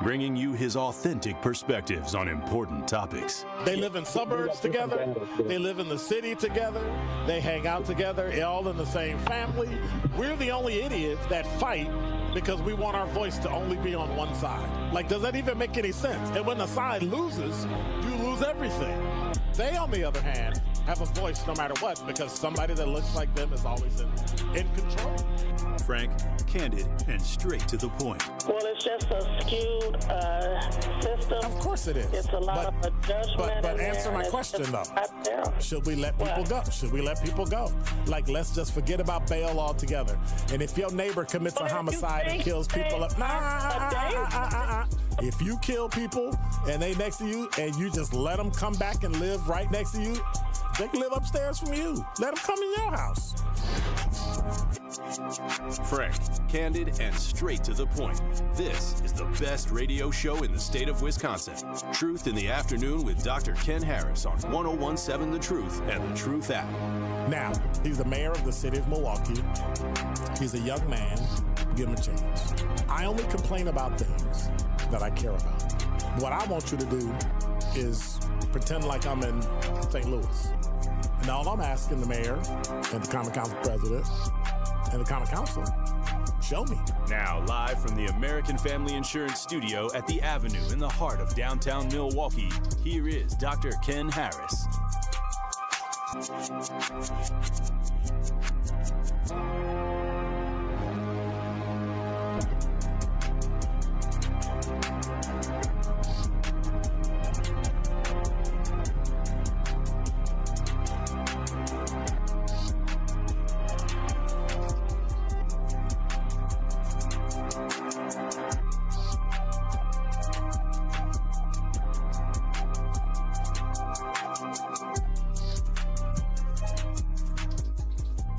bringing you his authentic perspectives on important topics. They live in suburbs together. They live in the city together. They hang out together, all in the same family. We're the only idiots that fight because we want our voice to only be on one side. Like, does that even make any sense? And when the side loses, you lose everything. They, on the other hand, have a voice no matter what, because somebody that looks like them is always in control. Frank, candid, and straight to the point. Well, it's just a skewed system. Of course it is. It's a lot of judgment. But answer my question, though. Should we let people go? Should we let people go? Like, let's just forget about bail altogether. And if your neighbor commits a homicide and kills people up, if you kill people and they next to you and you just let them come back and live right next to you, they can live upstairs from you. Let them come in your house. Frank, candid, and straight to the point. This is the best radio show in the state of Wisconsin. Truth in the Afternoon with Dr. Ken Harris on 1017 The Truth and The Truth app. Now, he's the mayor of the city of Milwaukee. He's a young man. Give him a chance. I only complain about things that I care about. What I want you to do is pretend like I'm in St. Louis. And all I'm asking the mayor and the Common Council president and the Common Council, show me. Now, live from the American Family Insurance Studio at the Avenue in the heart of downtown Milwaukee, here is Dr. Ken Harris.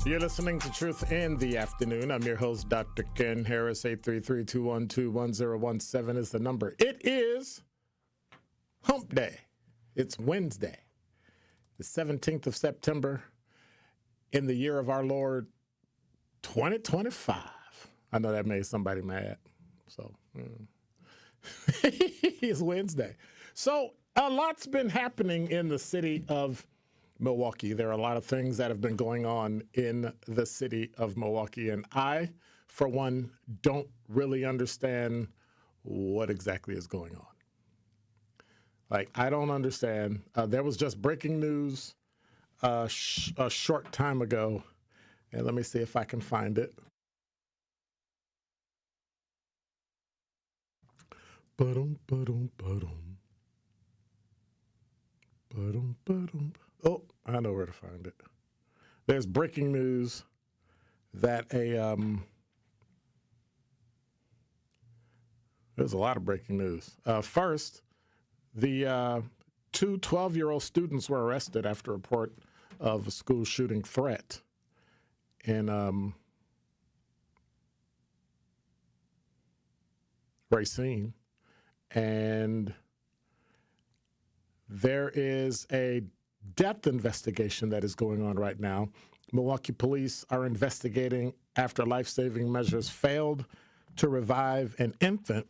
You're listening to Truth in the Afternoon. I'm your host, Dr. Ken Harris. 833-212-1017 is the number. It is Hump Day. It's Wednesday, the 17th of September in the year of our Lord, 2025. I know that made somebody mad. So, it's Wednesday. So, a lot's been happening in the city of Milwaukee. There are a lot of things that have been going on in the city of Milwaukee, and I, for one, don't really understand what exactly is going on. Like, I don't understand. There was just breaking news a short time ago, and let me see if I can find it. Oh, I know where to find it. There's breaking news that there's a lot of breaking news. First, the two 12-year-old students were arrested after a report of a school shooting threat in Racine. And there is a death investigation that is going on right now. Milwaukee police are investigating after life-saving measures failed to revive an infant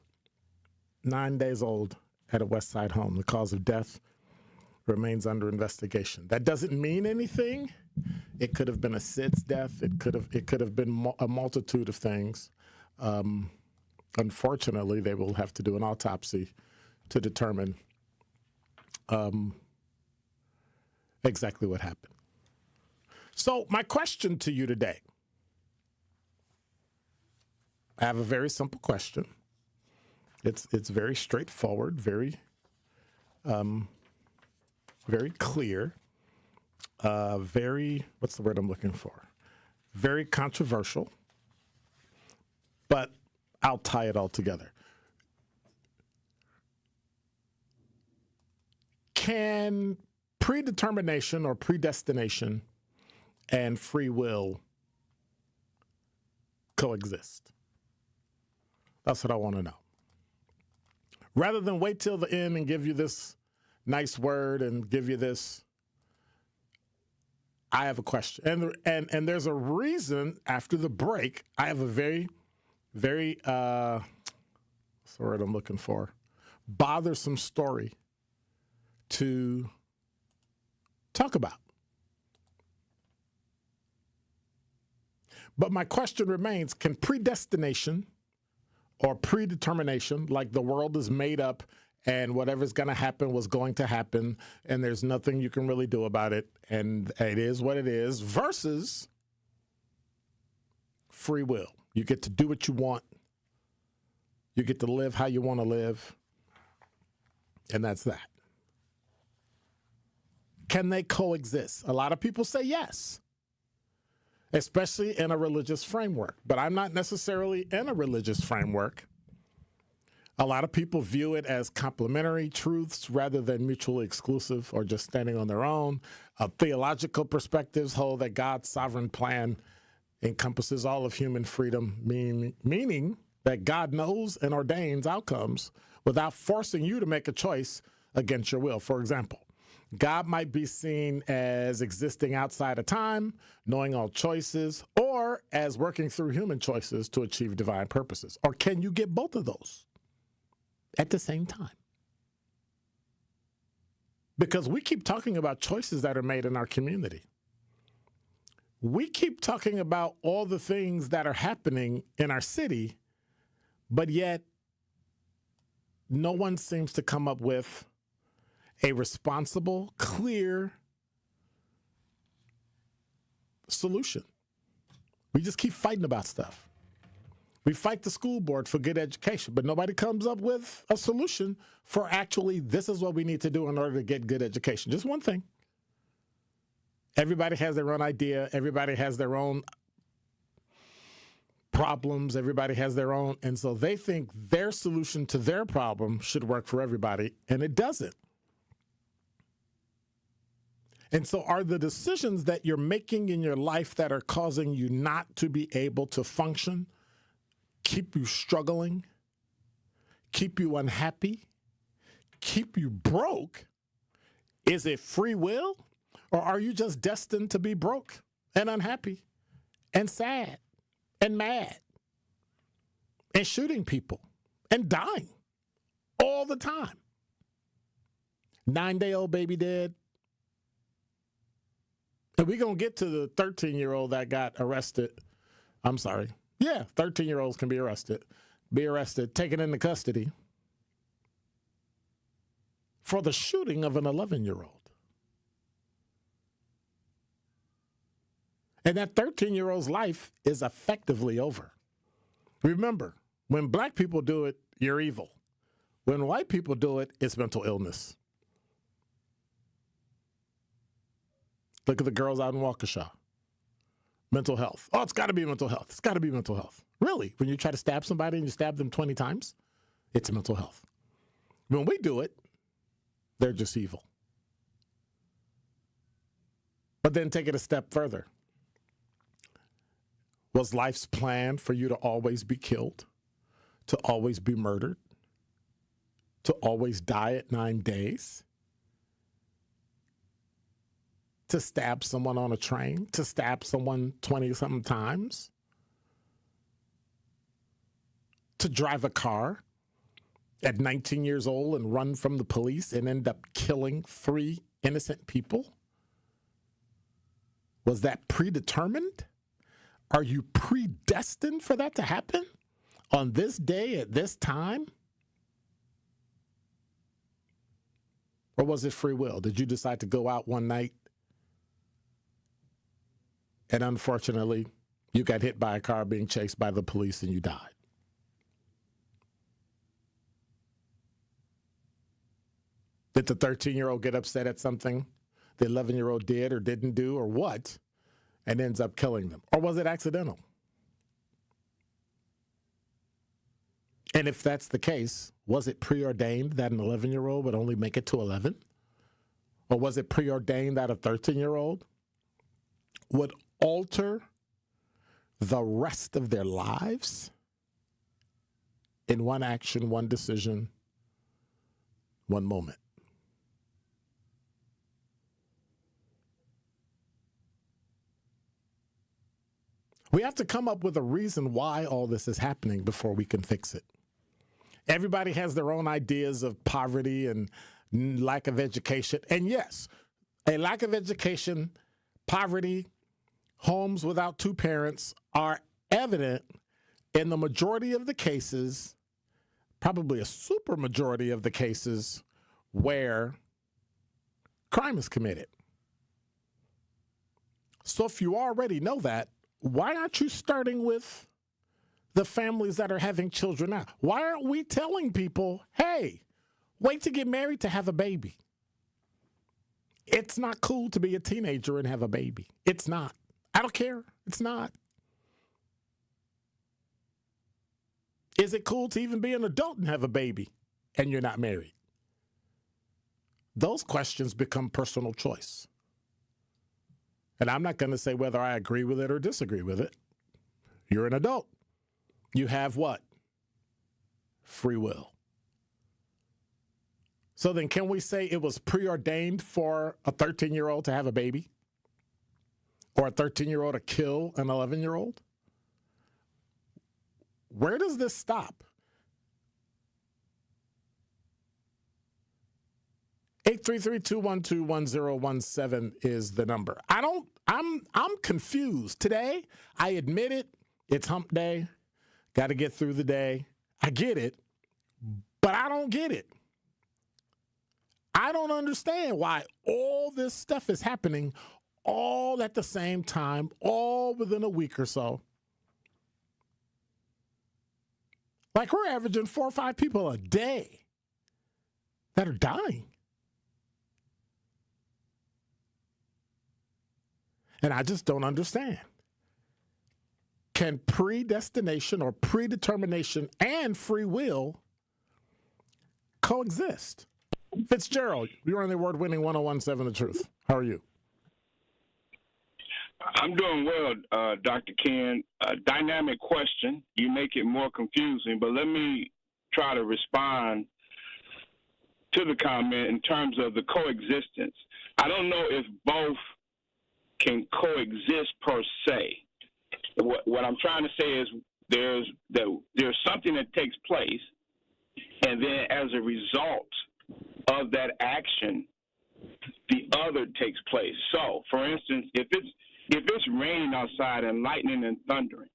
9 days old at a West Side home. The cause of death remains under investigation. That doesn't mean anything. It could have been a SIDS death. It could have been a multitude of things. Unfortunately, they will have to do an autopsy to determine exactly what happened. So my question to you today, I have a very simple question. It's very straightforward, very clear, what's the word I'm looking for? Very controversial, but I'll tie it all together. Can predetermination or predestination and free will coexist? That's what I want to know. Rather than wait till the end and give you this nice word and give you this, I have a question. And there's a reason after the break. I have a very That's the word I'm looking for. Bothersome story to talk about. But my question remains, can predestination or predetermination, like the world is made up and whatever's going to happen was going to happen and there's nothing you can really do about it and it is what it is, versus free will? You get to do what you want. You get to live how you want to live. And that's that. Can they coexist? A lot of people say yes, especially in a religious framework. But I'm not necessarily in a religious framework. A lot of people view it as complementary truths rather than mutually exclusive or just standing on their own. Theological perspectives hold that God's sovereign plan encompasses all of human freedom, meaning that God knows and ordains outcomes without forcing you to make a choice against your will. For example, God might be seen as existing outside of time, knowing all choices, or as working through human choices to achieve divine purposes. Or can you get both of those at the same time? Because we keep talking about choices that are made in our community. We keep talking about all the things that are happening in our city, but yet no one seems to come up with a responsible, clear solution. We just keep fighting about stuff. We fight the school board for good education, but nobody comes up with a solution for actually this is what we need to do in order to get good education. Just one thing. Everybody has their own idea. Everybody has their own problems. Everybody has their own. And so they think their solution to their problem should work for everybody, and it doesn't. And so are the decisions that you're making in your life that are causing you not to be able to function, keep you struggling, keep you unhappy, keep you broke? Is it free will? Or are you just destined to be broke and unhappy and sad and mad and shooting people and dying all the time? 9-day-old baby dead. And we're going to get to the 13-year-old that got arrested. I'm sorry. Yeah, 13-year-olds can be arrested, taken into custody for the shooting of an 11-year-old. And that 13-year-old's life is effectively over. Remember, when black people do it, you're evil. When white people do it, it's mental illness. Look at the girls out in Waukesha. Mental health. Oh, it's got to be mental health. It's got to be mental health. Really? When you try to stab somebody and you stab them 20 times, it's mental health. When we do it, they're just evil. But then take it a step further. Was life's plan for you to always be killed, to always be murdered, to always die at 9 days, to stab someone on a train, to stab someone 20-something times, to drive a car at 19 years old and run from the police and end up killing 3 innocent people? Was that predetermined? Are you predestined for that to happen on this day at this time? Or was it free will? Did you decide to go out one night and unfortunately you got hit by a car being chased by the police and you died? Did the 13-year-old get upset at something the 11-year-old did or didn't do or what? And ends up killing them? Or was it accidental? And if that's the case, was it preordained that an 11-year-old would only make it to 11? Or was it preordained that a 13-year-old would alter the rest of their lives in one action, one decision, one moment? We have to come up with a reason why all this is happening before we can fix it. Everybody has their own ideas of poverty and lack of education. And yes, a lack of education, poverty, homes without two parents are evident in the majority of the cases, probably a super majority of the cases where crime is committed. So if you already know that, why aren't you starting with the families that are having children now? Why aren't we telling people, hey, wait to get married to have a baby? It's not cool to be a teenager and have a baby. It's not. I don't care. It's not. Is it cool to even be an adult and have a baby and you're not married? Those questions become personal choice. And I'm not going to say whether I agree with it or disagree with it. You're an adult. You have what? Free will. So then can we say it was preordained for a 13-year-old to have a baby? Or a 13-year-old to kill an 11-year-old? Where does this stop? 833-212-1017 is the number. I'm confused. Today, I admit it, it's hump day. Got to get through the day. I get it, but I don't get it. I don't understand why all this stuff is happening all at the same time, all within a week or so. Like we're averaging 4 or 5 people a day that are dying. And I just don't understand. Can predestination or predetermination and free will coexist? Fitzgerald, you're on the award-winning 1017 The Truth. How are you? I'm doing well, Dr. Ken. Dynamic question. You make it more confusing, but let me try to respond to the comment in terms of the coexistence. I don't know if both can coexist per se. What I'm trying to say is there's something that takes place, and then as a result of that action, the other takes place. So, for instance, if it's raining outside and lightning and thundering,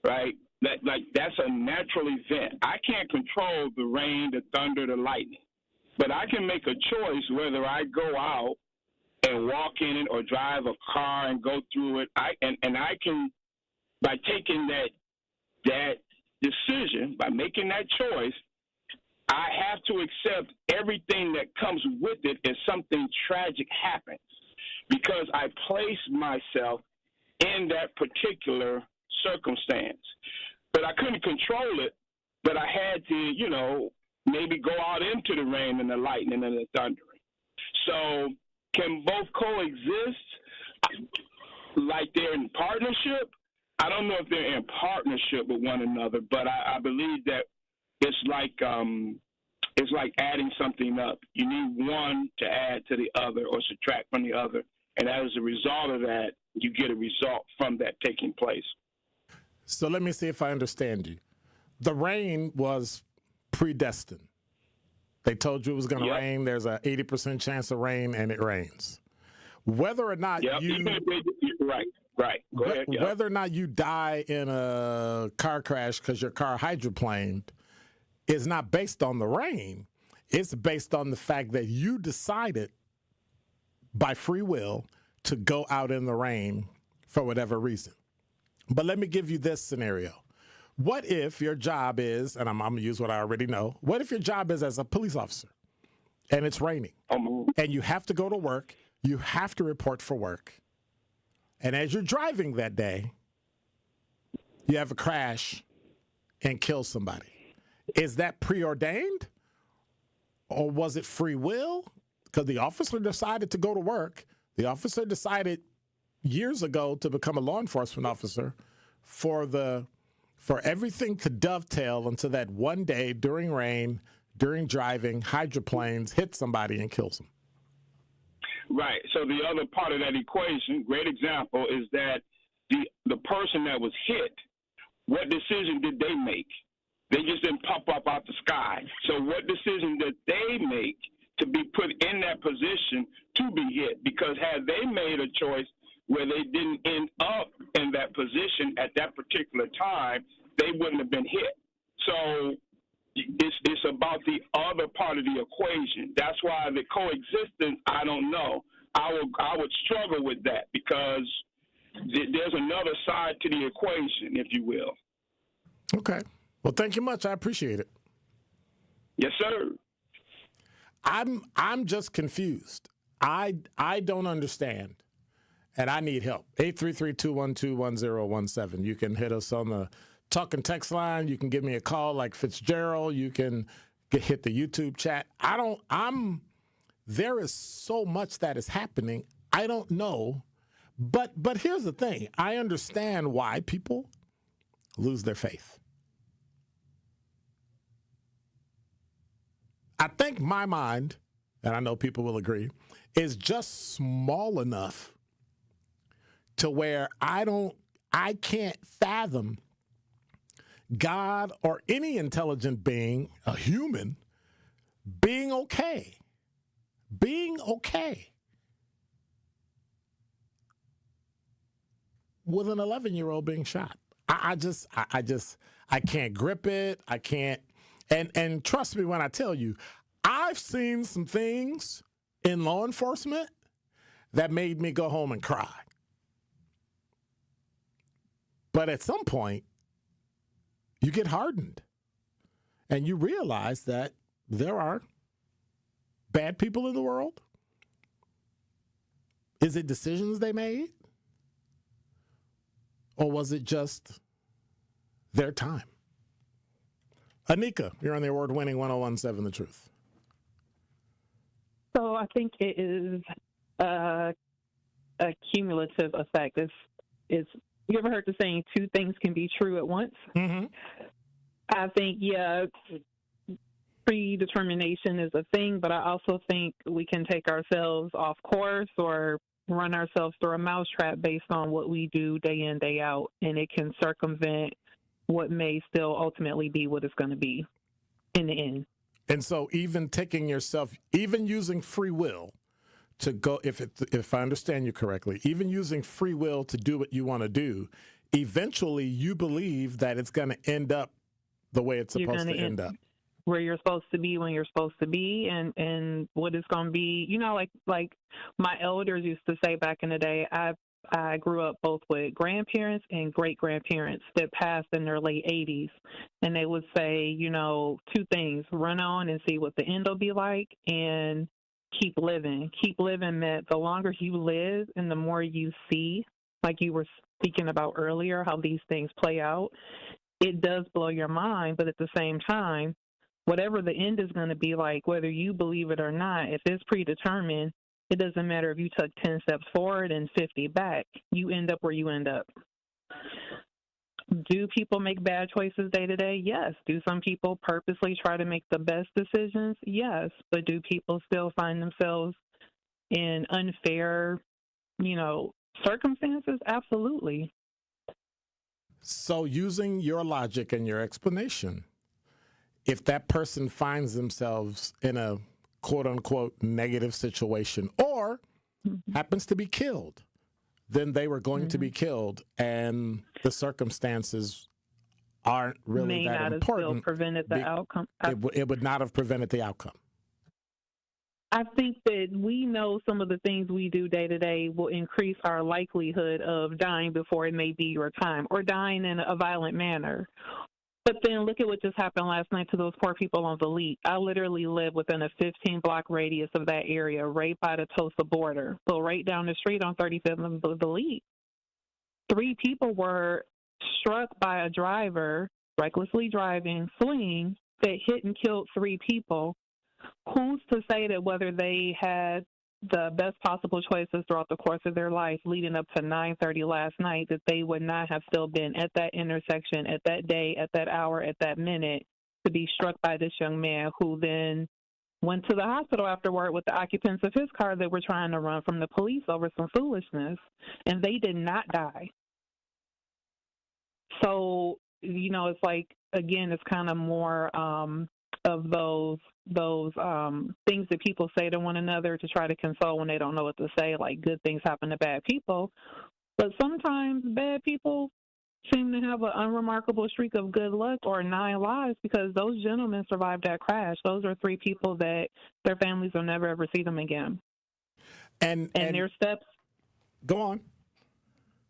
right? That's a natural event. I can't control the rain, the thunder, the lightning, but I can make a choice whether I go out and walk in it or drive a car and go through it. I can, by taking that decision, by making that choice, I have to accept everything that comes with it if something tragic happens, because I place myself in that particular circumstance. But I couldn't control it, but I had to, maybe go out into the rain and the lightning and the thundering. So can both coexist like they're in partnership? I don't know if they're in partnership with one another, but I believe that it's like adding something up. You need one to add to the other or subtract from the other. And as a result of that, you get a result from that taking place. So let me see if I understand you. The rain was predestined. They told you it was going to rain. There's an 80% chance of rain, and it rains. Whether or not Right. Go ahead. Whether or not you die in a car crash because your car hydroplaned is not based on the rain. It's based on the fact that you decided by free will to go out in the rain for whatever reason. But let me give you this scenario. What if your job is, and I'm going to use what I already know, what if your job is as a police officer and it's raining and you have to go to work, you have to report for work, and as you're driving that day, you have a crash and kill somebody? Is that preordained, or was it free will? Because the officer decided to go to work. The officer decided years ago to become a law enforcement officer for everything to dovetail into that one day during rain, during driving, hydroplanes, hit somebody and kills them. Right. So the other part of that equation, great example, is that the person that was hit, what decision did they make? They just didn't pop up out the sky. So what decision did they make to be put in that position to be hit? Because had they made a choice where they didn't end up in that position at that particular time, they wouldn't have been hit. So it's about the other part of the equation. That's why the coexistence, I don't know. I would struggle with that because there's another side to the equation, if you will. Okay. Well, thank you much. I appreciate it. Yes, sir. I'm just confused. I don't understand, and I need help. 833-212-1017. You can hit us on the talk and text line. You can give me a call like Fitzgerald. You can hit the YouTube chat. There is so much that is happening. I don't know. But here's the thing. I understand why people lose their faith. I think my mind, and I know people will agree, is just small enough to where I can't fathom God or any intelligent being, a human, being okay. Being okay with an 11-year-old being shot. I can't grip it. I can't. And trust me when I tell you, I've seen some things in law enforcement that made me go home and cry. But at some point, you get hardened and you realize that there are bad people in the world. Is it decisions they made? Or was it just their time? Anika, you're on the award-winning 1017 The Truth. So I think it is a cumulative effect. It's you ever heard the saying, two things can be true at once? Mm-hmm. I think, predetermination is a thing, but I also think we can take ourselves off course or run ourselves through a mousetrap based on what we do day in, day out, and it can circumvent what may still ultimately be what it's going to be in the end. And so even taking yourself, even using free will to go, if I understand you correctly, even using free will to do what you want to do, eventually you believe that it's going to end up the way it's supposed to end up. Where you're supposed to be when you're supposed to be, and what it's going to be. Like my elders used to say back in the day, I grew up both with grandparents and great-grandparents that passed in their late 80s, and they would say, two things: run on and see what the end will be like, and keep living. Keep living meant the longer you live and the more you see, like you were speaking about earlier, how these things play out, it does blow your mind, but at the same time, whatever the end is going to be like, whether you believe it or not, if it's predetermined, it doesn't matter if you took 10 steps forward and 50 back. You end up where you end up. Do people make bad choices day to day? Yes. Do some people purposely try to make the best decisions? Yes. But do people still find themselves in unfair, circumstances? Absolutely. So using your logic and your explanation, if that person finds themselves in a quote-unquote negative situation or happens to be killed, then they were going to be killed, and the circumstances aren't really that important. May not have still prevented the outcome. It would not have prevented the outcome. I think that we know some of the things we do day to day will increase our likelihood of dying before it may be your time, or dying in a violent manner. But then look at what just happened last night to those poor people on the Leap. I literally live within a 15-block radius of that area, right by the Tulsa border. So right down the street on 35th and the Leap. 3 people were struck by a driver, recklessly driving, fleeing, that hit and killed 3 people. Who's to say that whether they had the best possible choices throughout the course of their life leading up to 9:30 last night, that they would not have still been at that intersection, at that day, at that hour, at that minute, to be struck by this young man who then went to the hospital afterward with the occupants of his car that were trying to run from the police over some foolishness, and they did not die. So, it's like again, it's kind of more of those things that people say to one another to try to console when they don't know what to say, like good things happen to bad people. But sometimes bad people seem to have an unremarkable streak of good luck or 9 lives because those gentlemen survived that crash. Those are 3 people that their families will never ever see them again. And their steps. Go on.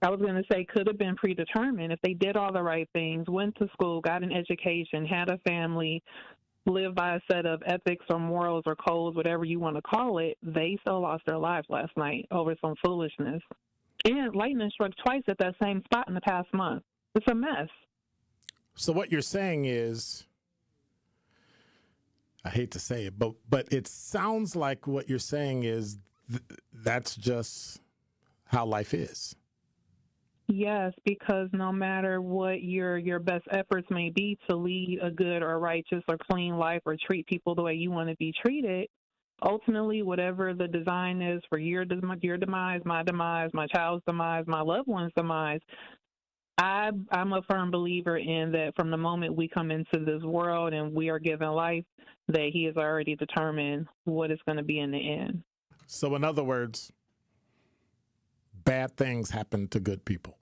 I was going to say could have been predetermined if they did all the right things, went to school, got an education, had a family, lived by a set of ethics or morals or codes, whatever you want to call it. They still lost their lives last night over some foolishness. And lightning struck twice at that same spot in the past month. It's a mess. So what you're saying is, I hate to say it, but it sounds like what you're saying is that's just how life is. Yes, because no matter what your best efforts may be to lead a good or righteous or clean life or treat people the way you want to be treated, ultimately, whatever the design is for your demise, my child's demise, my loved one's demise, I'm a firm believer in that from the moment we come into this world and we are given life, that he has already determined what it's going to be in the end. So in other words, bad things happen to good people.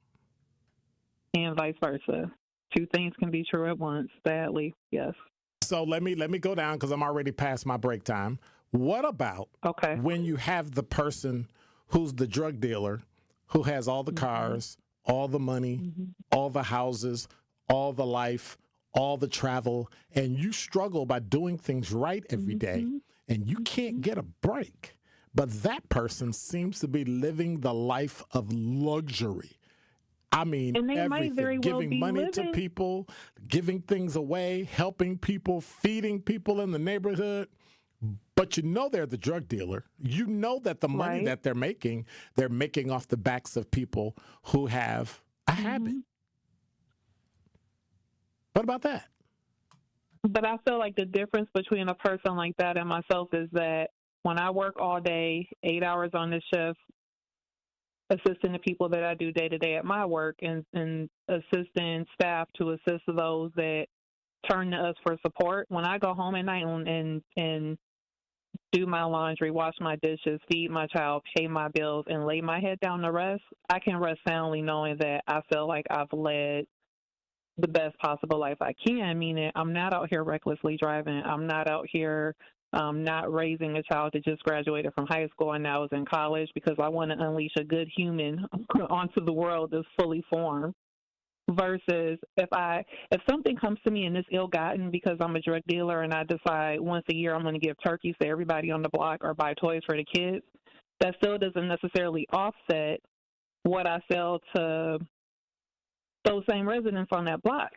And vice versa. 2 things can be true at once, sadly, yes. So let me go down because I'm already past my break time. What about when you have the person who's the drug dealer who has all the cars, all the money, all the houses, all the life, all the travel, and you struggle by doing things right every day, and you can't get a break? But that person seems to be living the life of luxury. I mean, everything, giving money to people, giving things away, helping people, feeding people in the neighborhood. But you know they're the drug dealer. You know that the money that they're making off the backs of people who have a habit. What about that? But I feel like the difference between a person like that and myself is that when I work all day, 8 hours on the shift, assisting the people that I do day to day at my work and assisting staff to assist those that turn to us for support. When I go home at night and do my laundry, wash my dishes, feed my child, pay my bills, and lay my head down to rest, I can rest soundly knowing that I feel like I've led the best possible life I can, meaning I'm not out here recklessly driving. I'm not out here not raising a child that just graduated from high school and now is in college because I want to unleash a good human onto the world that's fully formed. Versus if something comes to me and it's ill-gotten because I'm a drug dealer and I decide once a year I'm going to give turkeys to everybody on the block or buy toys for the kids, that still doesn't necessarily offset what I sell to those same residents on that block.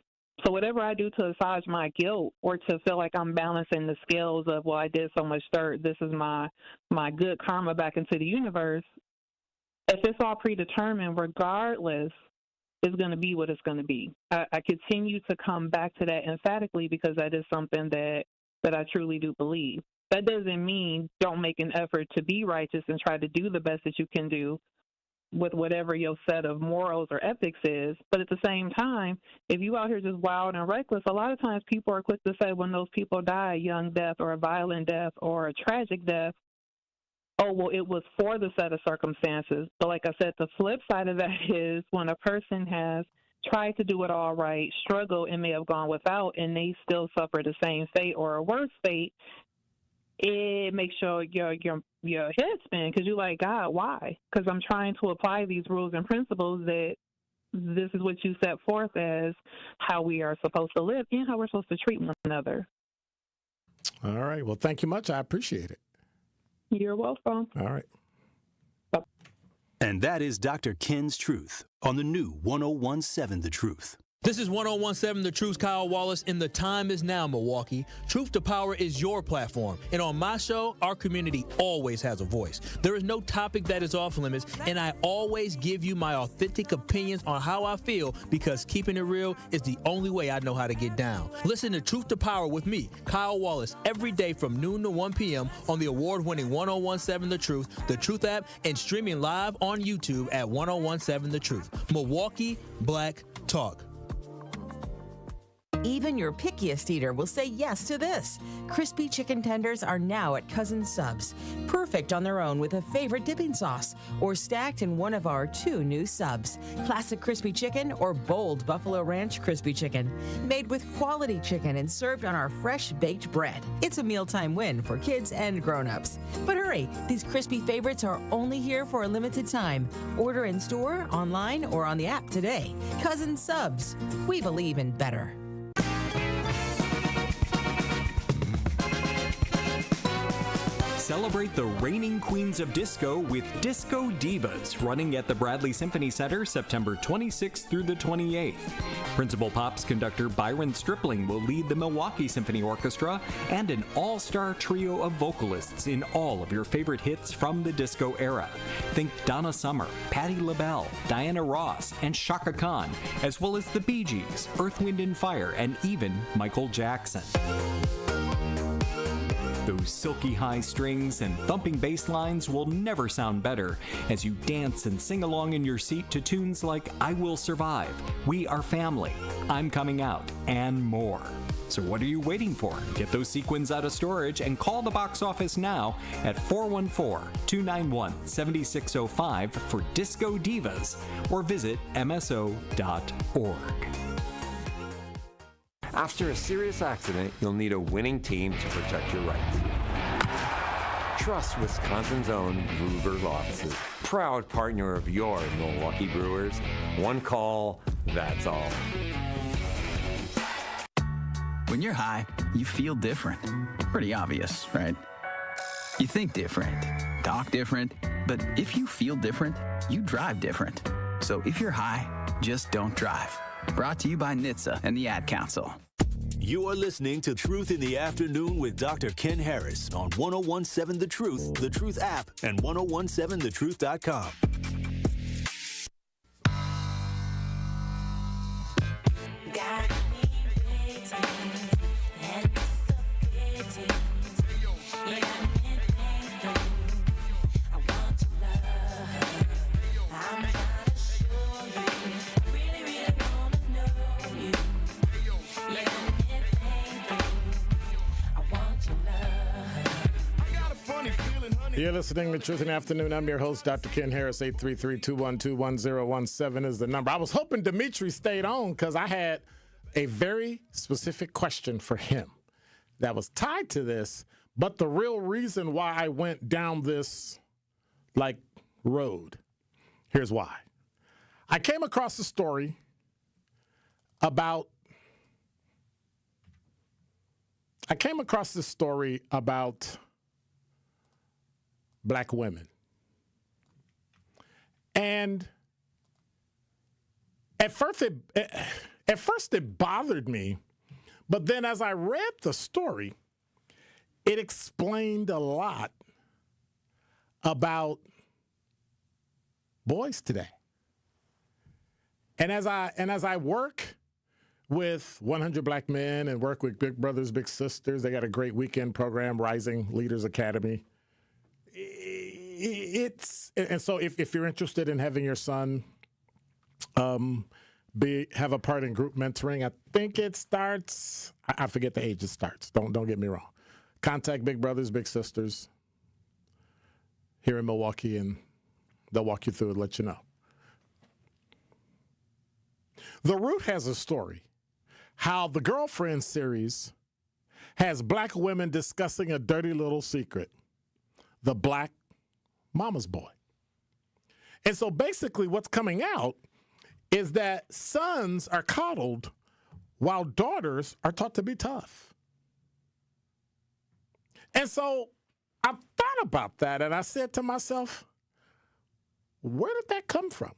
So whatever I do to assuage my guilt or to feel like I'm balancing the scales of, well, I did so much dirt, this is my good karma back into the universe, if it's all predetermined, regardless, it's going to be what it's going to be. I continue to come back to that emphatically because that is something that I truly do believe. That doesn't mean don't make an effort to be righteous and try to do the best that you can do with whatever your set of morals or ethics is. But at the same time, if you out here just wild and reckless, a lot of times people are quick to say when those people die, a young death or a violent death or a tragic death, oh, well, it was for the set of circumstances. But like I said, the flip side of that is when a person has tried to do it all right, struggled, and may have gone without, and they still suffer the same fate or a worse fate, it makes your head spin because you're like, God, why? Because I'm trying to apply these rules and principles that this is what you set forth as how we are supposed to live and how we're supposed to treat one another. All right. Well, thank you much. I appreciate it. You're welcome. All right. And that is Dr. Ken's Truth on the new 1017 The Truth. This is 1017 The Truth, Kyle Wallace, and the time is now, Milwaukee. Truth to Power is your platform, and on my show, our community always has a voice. There is no topic that is off limits, and I always give you my authentic opinions on how I feel because keeping it real is the only way I know how to get down. Listen to Truth to Power with me, Kyle Wallace, every day from noon to 1 p.m. on the award-winning 1017 The Truth app, and streaming live on YouTube at 1017 The Truth. Milwaukee Black Talk. Even your pickiest eater will say yes to this. Crispy chicken tenders are now at Cousin Subs. Perfect on their own with a favorite dipping sauce, or stacked in one of our 2 new subs. Classic crispy chicken or bold Buffalo Ranch crispy chicken. Made with quality chicken and served on our fresh baked bread. It's a mealtime win for kids and grown-ups. But hurry, these crispy favorites are only here for a limited time. Order in store, online, or on the app today. Cousin Subs. We believe in better. Celebrate the reigning queens of disco with Disco Divas, running at the Bradley Symphony Center September 26th through the 28th. Principal Pops conductor Byron Stripling will lead the Milwaukee Symphony Orchestra and an all-star trio of vocalists in all of your favorite hits from the disco era. Think Donna Summer, Patti LaBelle, Diana Ross, and Chaka Khan, as well as the Bee Gees, Earth, Wind & Fire, and even Michael Jackson. Those silky high strings and thumping bass lines will never sound better as you dance and sing along in your seat to tunes like I Will Survive, We Are Family, I'm Coming Out, and more. So what are you waiting for? Get those sequins out of storage and call the box office now at 414-291-7605 for Disco Divas or visit mso.org. After a serious accident, you'll need a winning team to protect your rights. Trust Wisconsin's own Ruger's offices. Proud partner of your Milwaukee Brewers. One call, that's all. When you're high, you feel different. Pretty obvious, right? You think different, talk different, but if you feel different, you drive different. So if you're high, just don't drive. Brought to you by NHTSA and the Ad Council. You are listening to Truth in the Afternoon with Dr. Ken Harris on 1017 The Truth app, and 1017thetruth.com. You're listening to Truth in the Afternoon. I'm your host, Dr. Ken Harris. 833-212-1017 is the number. I was hoping Dimitri stayed on because I had a very specific question for him that was tied to this, but the real reason why I went down this, road, here's why. I came across a story about Black women. And at first it bothered me, but then as I read the story, it explained a lot about boys today. And as I work with 100 Black men and work with Big Brothers, Big Sisters, they got a great weekend program, Rising Leaders Academy. So if you're interested in having your son have a part in group mentoring, I think it starts, I forget the age it starts. Don't get me wrong. Contact Big Brothers, Big Sisters here in Milwaukee, and they'll walk you through it, let you know. The Root has a story how the Girlfriend series has Black women discussing a dirty little secret. The Black Mama's Boy. And so basically what's coming out is that sons are coddled while daughters are taught to be tough. And so I thought about that and I said to myself, where did that come from?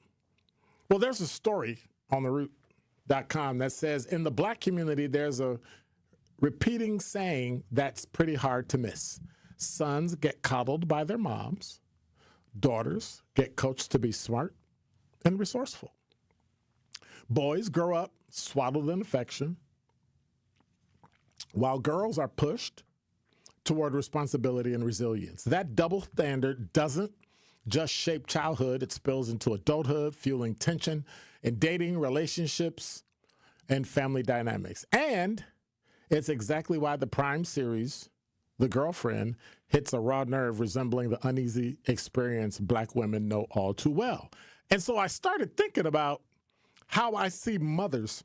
Well, there's a story on theroot.com that says in the Black community, there's a repeating saying that's pretty hard to miss. Sons get coddled by their moms. Daughters get coached to be smart and resourceful. Boys grow up swaddled in affection, while girls are pushed toward responsibility and resilience. That double standard doesn't just shape childhood, it spills into adulthood, fueling tension in dating, relationships, and family dynamics. And it's exactly why the Prime series, The Girlfriend, hits a raw nerve resembling the uneasy experience Black women know all too well. And so I started thinking about how I see mothers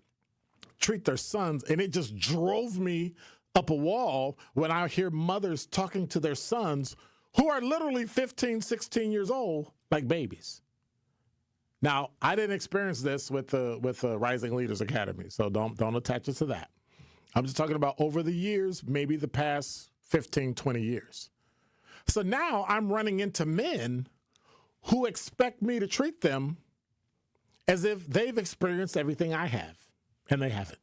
treat their sons, and it just drove me up a wall when I hear mothers talking to their sons who are literally 15, 16 years old like babies. Now, I didn't experience this with the Rising Leaders Academy, so don't attach it to that. I'm just talking about over the years, maybe the past 15, 20 years. So now I'm running into men who expect me to treat them as if they've experienced everything I have, and they haven't.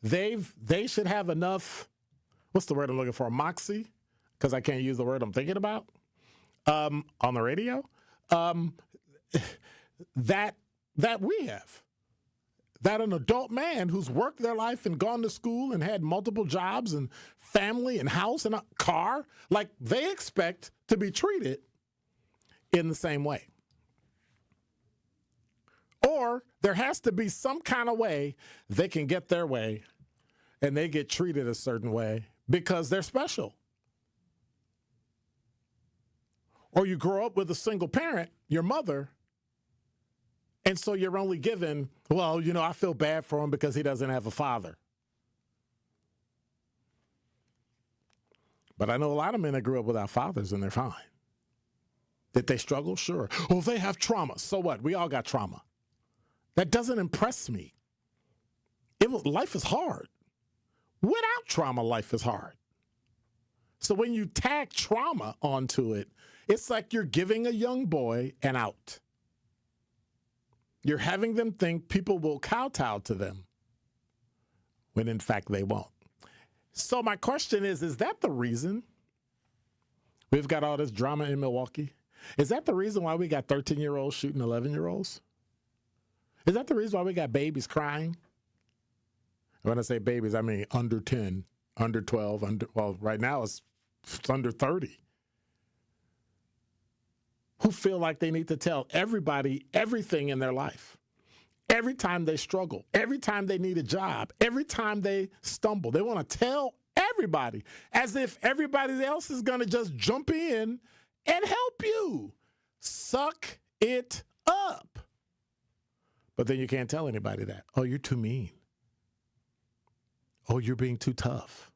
They should have enough, what's the word I'm looking for, moxie, because I can't use the word I'm thinking about, on the radio, that we have. That an adult man who's worked their life and gone to school and had multiple jobs and family and house and a car, like they expect to be treated in the same way. Or there has to be some kind of way they can get their way and they get treated a certain way because they're special. Or you grow up with a single parent, your mother, and so you're only given, well, you know, I feel bad for him because he doesn't have a father. But I know a lot of men that grew up without fathers and they're fine. Did they struggle? Sure. Well, they have trauma. So what? We all got trauma. That doesn't impress me. Life is hard. Without trauma, life is hard. So when you tag trauma onto it, it's like you're giving a young boy an out. You're having them think people will kowtow to them when in fact they won't. So my question is that the reason we've got all this drama in Milwaukee? Is that the reason why we got 13-year-olds shooting 11-year-olds? Is that the reason why we got babies crying? When I say babies, I mean under 10, under 12, right now it's under 30. Who feel like they need to tell everybody everything in their life. Every time they struggle, every time they need a job, every time they stumble, they want to tell everybody as if everybody else is going to just jump in and help you. Suck it up. But then you can't tell anybody that. Oh, you're too mean. Oh, you're being too tough.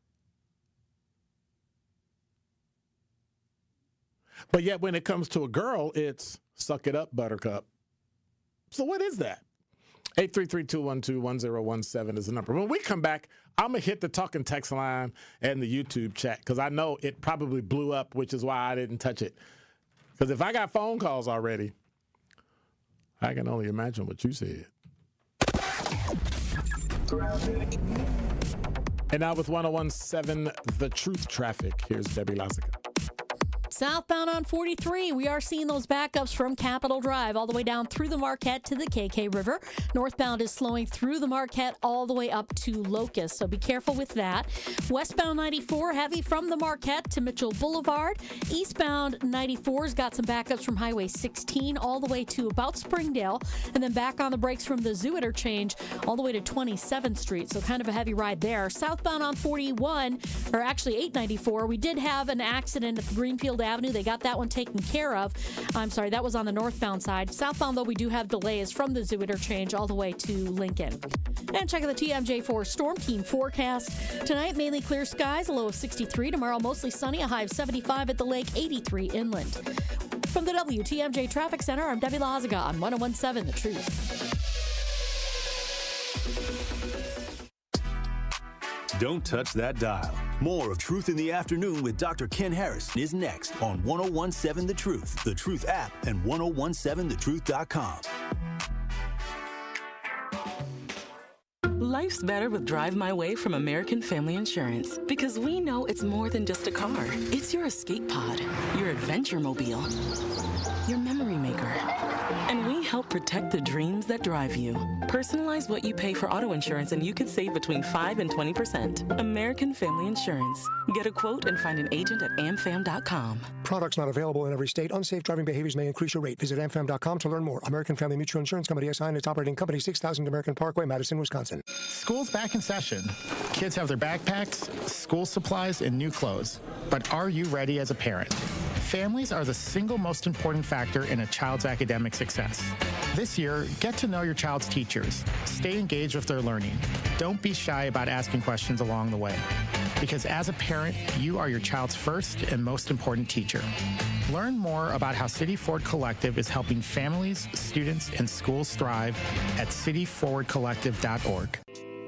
But yet when it comes to a girl, it's suck it up, buttercup. So what is that? 833-212-1017 is the number. When we come back, I'm going to hit the talking text line and the YouTube chat because I know it probably blew up, which is why I didn't touch it. Because if I got phone calls already, I can only imagine what you said. And now with 1017, The Truth Traffic, here's Debbie Lazica. Southbound on 43, we are seeing those backups from Capitol Drive all the way down through the Marquette to the KK River. Northbound is slowing through the Marquette all the way up to Locust, so be careful with that. Westbound 94, heavy from the Marquette to Mitchell Boulevard. Eastbound 94's got some backups from Highway 16 all the way to about Springdale, and then back on the brakes from the Zoo Interchange all the way to 27th Street, so kind of a heavy ride there. Southbound on 41, or actually 894, we did have an accident at the Greenfield Avenue. They got that one taken care of. I'm sorry, that was on the northbound side. Southbound, though, we do have delays from the Zoo Interchange all the way to Lincoln. And check out the TMJ4 Storm Team forecast. Tonight, mainly clear skies, a low of 63. Tomorrow, mostly sunny, a high of 75 at the lake, 83 inland. From the WTMJ Traffic Center, I'm Debbie Lazica on 1017 The Truth. Don't touch that dial. More of Truth in the Afternoon with Dr. Ken Harris is next on 1017 The Truth, The Truth app, and 1017thetruth.com. Life Life's better with Drive My Way from American Family Insurance, because we know it's more than just a car. It's your escape pod, your adventure mobile, your memory maker. And we help protect the dreams that drive you. Personalize what you pay for auto insurance and you could save between 5 and 20%. American Family Insurance. Get a quote and find an agent at amfam.com. Products not available in every state. Unsafe driving behaviors may increase your rate. Visit amfam.com to learn more. American Family Mutual Insurance Company, SI, and its operating company, 6000 American Parkway, Madison, Wisconsin. School's back in session. Kids have their backpacks, school supplies, and new clothes. But are you ready as a parent? Families are the single most important factor in a child's academic success. This year, get to know your child's teachers. Stay engaged with their learning. Don't be shy about asking questions along the way. Because as a parent, you are your child's first and most important teacher. Learn more about how City Forward Collective is helping families, students, and schools thrive at cityforwardcollective.org.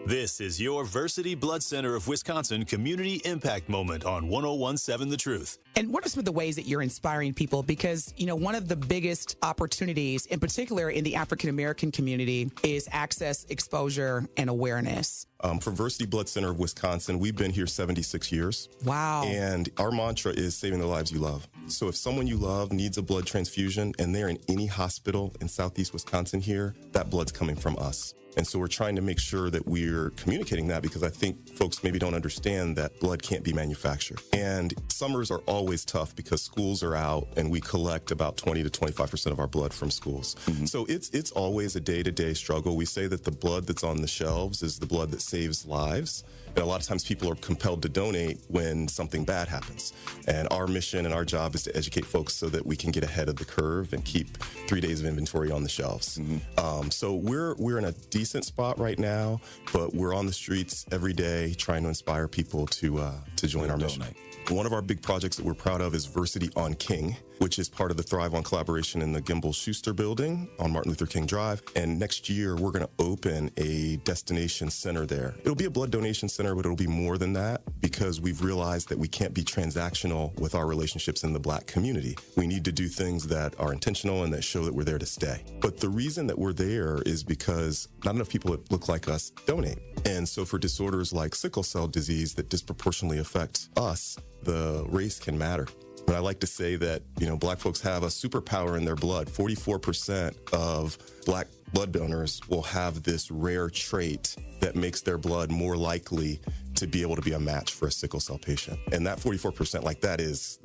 This is your Versity Blood Center of Wisconsin Community Impact Moment on 101.7 The Truth. And what are some of the ways that you're inspiring people? Because, you know, one of the biggest opportunities, in particular in the African-American community, is access, exposure, and awareness. For Versity Blood Center of Wisconsin, we've been here 76 years. Wow. And our mantra is saving the lives you love. So if someone you love needs a blood transfusion and they're in any hospital in Southeast Wisconsin here, that blood's coming from us. And so we're trying to make sure that we're communicating that, because I think folks maybe don't understand that blood can't be manufactured. And summers are always tough because schools are out and we collect about 20 to 25% of our blood from schools. Mm-hmm. So it's always a day-to-day struggle. We say that the blood that's on the shelves is the blood that saves lives. And a lot of times people are compelled to donate when something bad happens. And our mission and our job is to educate folks so that we can get ahead of the curve and keep 3 days of inventory on the shelves. Mm-hmm. So we're in a decent spot right now, but we're on the streets every day trying to inspire people to join our mission. One of our big projects that we're proud of is Versity on King, which is part of the Thrive On collaboration in the Gimbel Schuster building on Martin Luther King Drive. And next year, we're going to open a destination center there. It'll be a blood donation center, but it'll be more than that, because we've realized that we can't be transactional with our relationships in the Black community. We need to do things that are intentional and that show that we're there to stay. But the reason that we're there is because not enough people that look like us donate. And so for disorders like sickle cell disease that disproportionately affect us, the race can matter. But I like to say that, you know, Black folks have a superpower in their blood. 44% of Black blood donors will have this rare trait that makes their blood more likely to be able to be a match for a sickle cell patient. And that 44%, like that is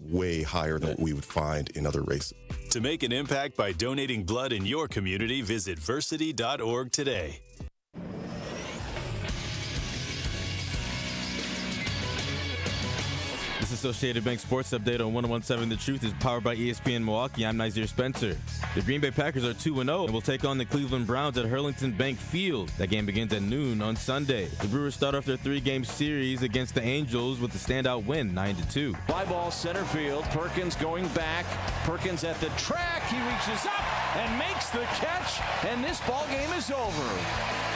way higher than what we would find in other races. To make an impact by donating blood in your community, visit versity.org today. This Associated Bank Sports Update on 101.7 The Truth is powered by ESPN Milwaukee. I'm Nazir Spencer. The Green Bay Packers are 2-0 and will take on the Cleveland Browns at Hurlington Bank Field. That game begins at noon on Sunday. The Brewers start off their 3-game series against the Angels with a standout win, 9-2. Fly ball center field. Perkins going back. Perkins at the track. He reaches up and makes the catch, and this ball game is over.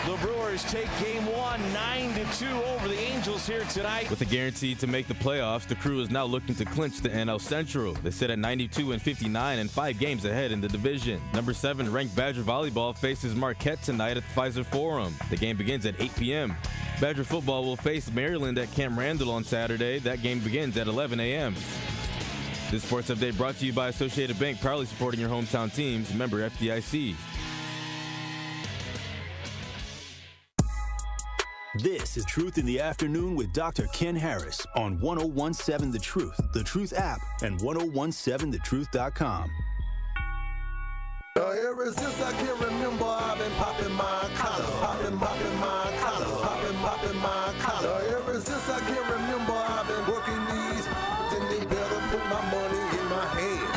The Brewers take game one, 9-2 over the Angels here tonight. With a guarantee to make the playoffs, the crew is now looking to clinch the NL Central. They sit at 92-59 and 5 games ahead in the division. Number 7 ranked Badger Volleyball faces Marquette tonight at the Pfizer Forum. The game begins at 8 p.m. Badger Football will face Maryland at Camp Randall on Saturday. That game begins at 11 a.m. This sports update brought to you by Associated Bank, proudly supporting your hometown teams. Member FDIC. This is Truth in the Afternoon with Dr. Ken Harris on 101.7 The Truth app, and 1017thetruth.com. Ever since I can remember, I've been popping my collar, popping my collar, popping my collar. Ever since I can remember, I've been working these, then they better put my money in my hand,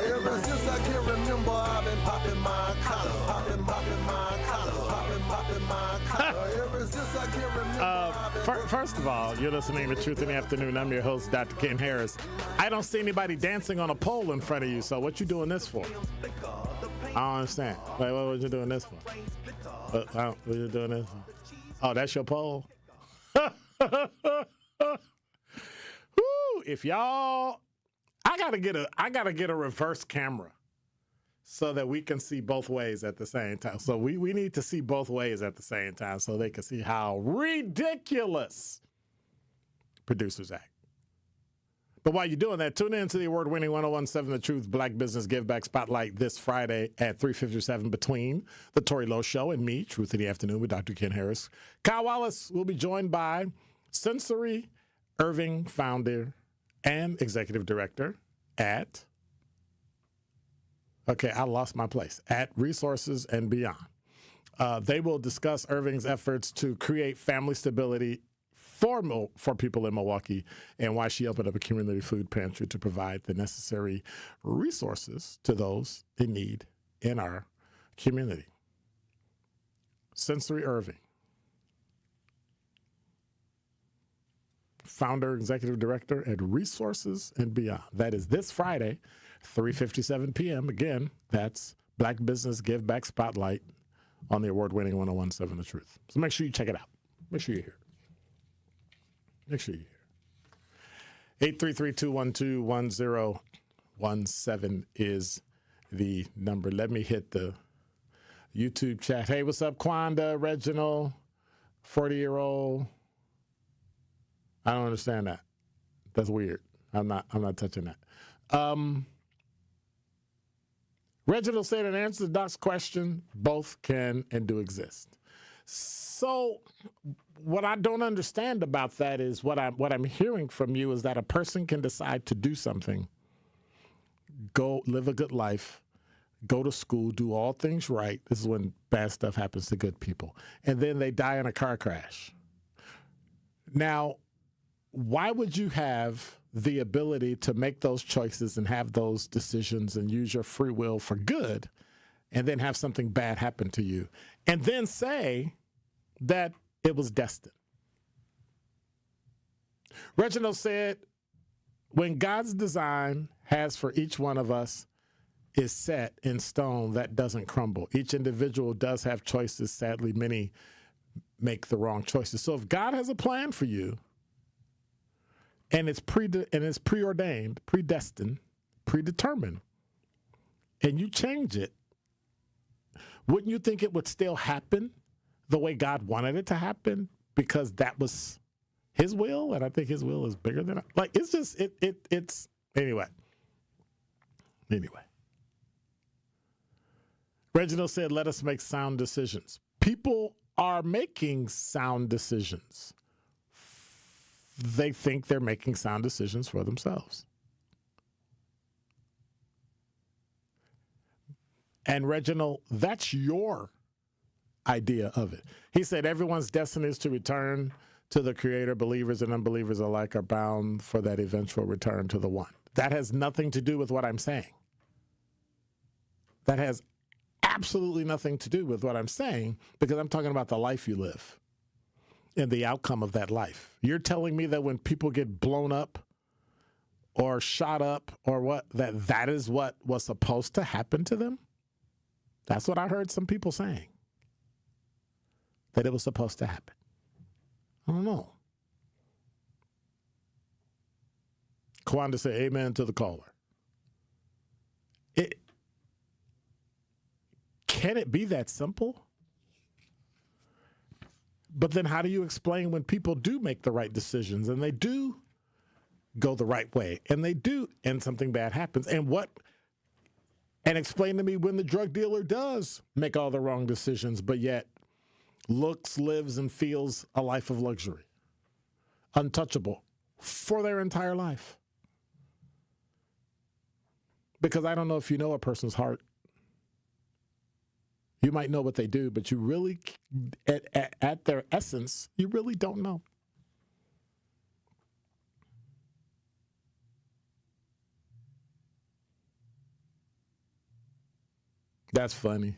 Ever since I can remember, I've been popping my collar, popping my collar, popping my collar. Ever since I can remember. First of all, you're listening to Truth in the Afternoon. I'm your host, Dr. Ken Harris. I don't see anybody dancing on a pole in front of you, so what you doing this for? I don't understand. Wait, what was you doing this for? What you doing this for? Oh, that's your pole? Woo! If y'all, I gotta get a reverse camera so that we can see both ways at the same time. So we need to see both ways at the same time so they can see how ridiculous producers act. But while you're doing that, tune in to the award-winning 1017 The Truth Black Business Give Back Spotlight this Friday at 3:57 between The Tori Lowe Show and me, Truth in the Afternoon with Dr. Ken Harris. Kyle Wallace will be joined by Sensory Irving founder and executive director at, I lost my place, at Resources and Beyond. They will discuss Irving's efforts to create family stability for people in Milwaukee and why she opened up a community food pantry to provide the necessary resources to those in need in our community. Sensory Irving, founder, executive director at Resources and Beyond. That is this Friday, 3:57 p.m. Again, that's Black Business Give Back Spotlight on the award-winning 1017 The Truth. So make sure you check it out. Make sure you're here. Make sure you're here. 833-212-1017 is the number. Let me hit the YouTube chat. Hey, what's up, Quanda, Reginald, 40-year-old? I don't understand that. That's weird. I'm not touching that. Reginald said, in answer to Doc's question, both can and do exist. So what I don't understand about that is what I'm hearing from you is that a person can decide to do something, go live a good life, go to school, do all things right. This is when bad stuff happens to good people. And then they die in a car crash. Now, why would you have the ability to make those choices and have those decisions and use your free will for good and then have something bad happen to you and then say that it was destined? Reginald said, when God's design has for each one of us is set in stone, that doesn't crumble. Each individual does have choices. Sadly, many make the wrong choices. So if God has a plan for you, and it's preordained, predestined, predetermined, and you change it, wouldn't you think it would still happen the way God wanted it to happen because that was his will? And I think his will is bigger than it's just it's anyway. Reginald said, let us make sound decisions. People are making sound decisions. They think they're making sound decisions for themselves. And Reginald, that's your idea of it. He said everyone's destiny is to return to the Creator. Believers and unbelievers alike are bound for that eventual return to the One. That has nothing to do with what I'm saying. That has absolutely nothing to do with what I'm saying because I'm talking about the life you live and the outcome of that life. You're telling me that when people get blown up or shot up or what, that is what was supposed to happen to them? That's what I heard some people saying, that it was supposed to happen. I don't know. Kwanda said, amen to the caller. Can it be that simple? But then how do you explain when people do make the right decisions and they do go the right way and they do, and something bad happens? And explain to me when the drug dealer does make all the wrong decisions, but yet looks, lives, and feels a life of luxury, untouchable for their entire life. Because I don't know if you know a person's heart. You might know what they do, but you really, at their essence, you really don't know. That's funny.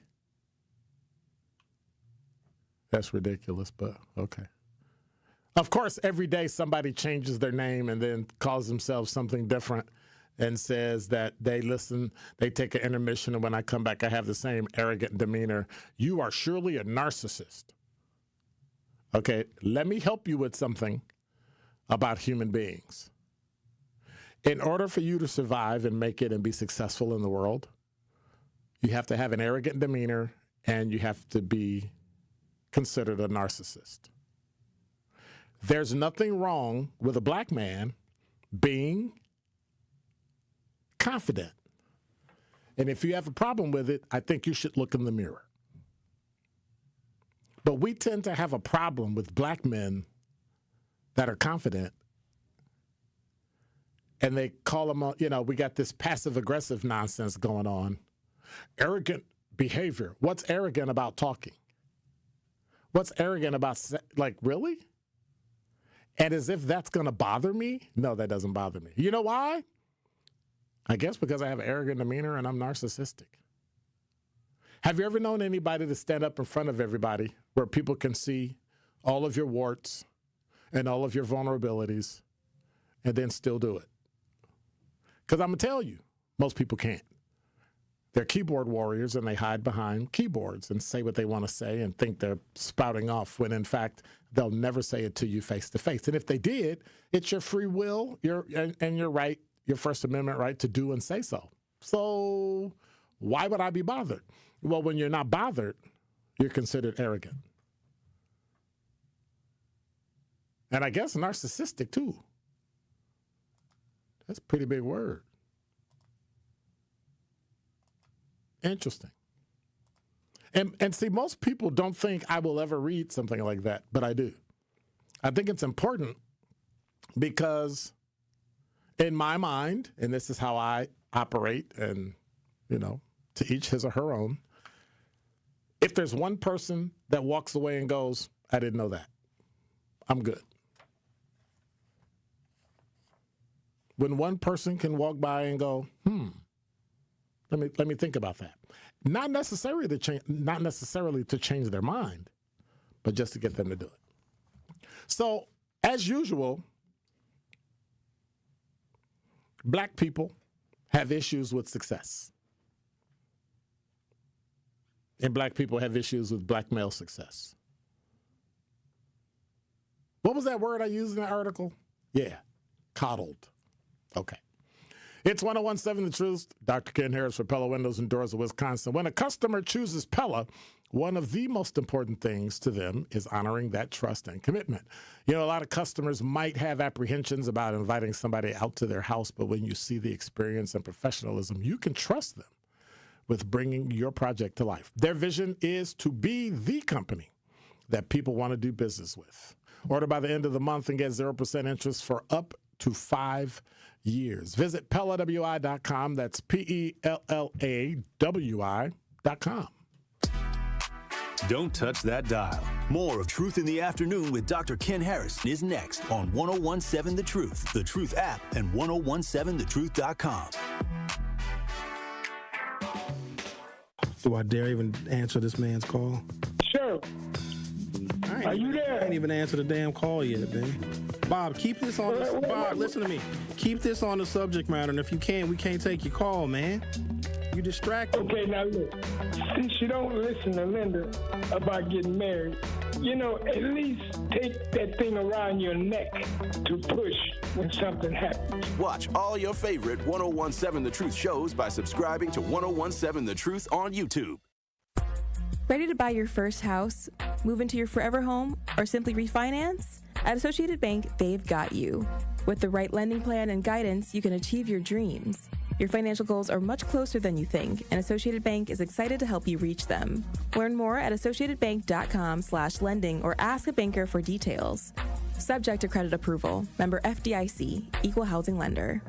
That's ridiculous, but okay. Of course, every day somebody changes their name and then calls themselves something different and says that they listen, they take an intermission, and when I come back, I have the same arrogant demeanor. You are surely a narcissist. Okay, let me help you with something about human beings. In order for you to survive and make it and be successful in the world, You have to have an arrogant demeanor, and you have to be considered a narcissist. There's nothing wrong with a black man being confident. And if you have a problem with it, I think you should look in the mirror. But we tend to have a problem with black men that are confident. And they call them, we got this passive-aggressive nonsense going on. Arrogant behavior. What's arrogant about talking? What's arrogant about, really? And as if that's going to bother me? No, that doesn't bother me. You know why? I guess because I have an arrogant demeanor and I'm narcissistic. Have you ever known anybody to stand up in front of everybody where people can see all of your warts and all of your vulnerabilities and then still do it? Because I'm going to tell you, most people can't. They're keyboard warriors and they hide behind keyboards and say what they want to say and think they're spouting off when, in fact, they'll never say it to you face to face. And if they did, it's your free will, your right, your First Amendment right to do and say so. So why would I be bothered? Well, when you're not bothered, you're considered arrogant. And I guess narcissistic, too. That's a pretty big word. Interesting. And see, most people don't think I will ever read something like that, but I do. I think it's important because in my mind, and this is how I operate, and, to each his or her own, if there's one person that walks away and goes, I didn't know that, I'm good. When one person can walk by and go, let me think about that. Not necessarily to change their mind, but just to get them to do it. So, as usual, black people have issues with success. And black people have issues with black male success. What was that word I used in the article? Yeah, coddled. Okay. It's 1017 The Truth. Dr. Ken Harris for Pella Windows and Doors of Wisconsin. When a customer chooses Pella, one of the most important things to them is honoring that trust and commitment. A lot of customers might have apprehensions about inviting somebody out to their house, but when you see the experience and professionalism, you can trust them with bringing your project to life. Their vision is to be the company that people want to do business with. Order by the end of the month and get 0% interest for up to 5 years. Visit PellaWI.com. That's PellaWI.com. Don't touch that dial. More of Truth in the Afternoon with Dr. Ken Harris is next on 1017 The Truth, The Truth app, and 1017thetruth.com. Do I dare even answer this man's call? Sure. Are you there? I ain't even answered the damn call yet, man. Bob, keep this on. Bob, listen to me. Keep this on the subject matter, and if you can't, we can't take your call, man. You distracted. Okay, now look. Since you don't listen to Linda about getting married, at least take that thing around your neck to push when something happens. Watch all your favorite 1017 The Truth shows by subscribing to 1017 The Truth on YouTube. Ready to buy your first house, move into your forever home, or simply refinance? At Associated Bank, they've got you. With the right lending plan and guidance, you can achieve your dreams. Your financial goals are much closer than you think, and Associated Bank is excited to help you reach them. Learn more at associatedbank.com/lending or ask a banker for details. Subject to credit approval. Member FDIC, Equal Housing Lender.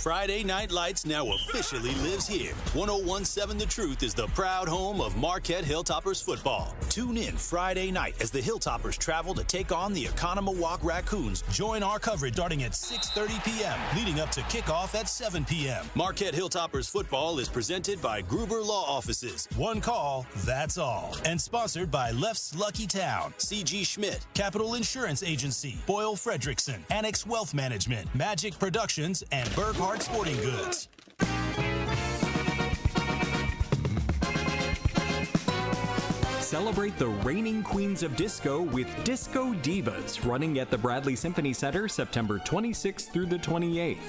Friday Night Lights now officially lives here. 1017 The Truth is the proud home of Marquette Hilltoppers football. Tune in Friday night as the Hilltoppers travel to take on the Oconomowoc Raccoons. Join our coverage starting at 6:30 p.m., leading up to kickoff at 7 p.m. Marquette Hilltoppers football is presented by Gruber Law Offices. One call, that's all. And sponsored by Left's Lucky Town, C.G. Schmidt, Capital Insurance Agency, Boyle Fredrickson, Annex Wealth Management, Magic Productions, and Burghardt Sporting Goods. Celebrate the reigning queens of disco with Disco Divas, running at the Bradley Symphony Center September 26th through the 28th.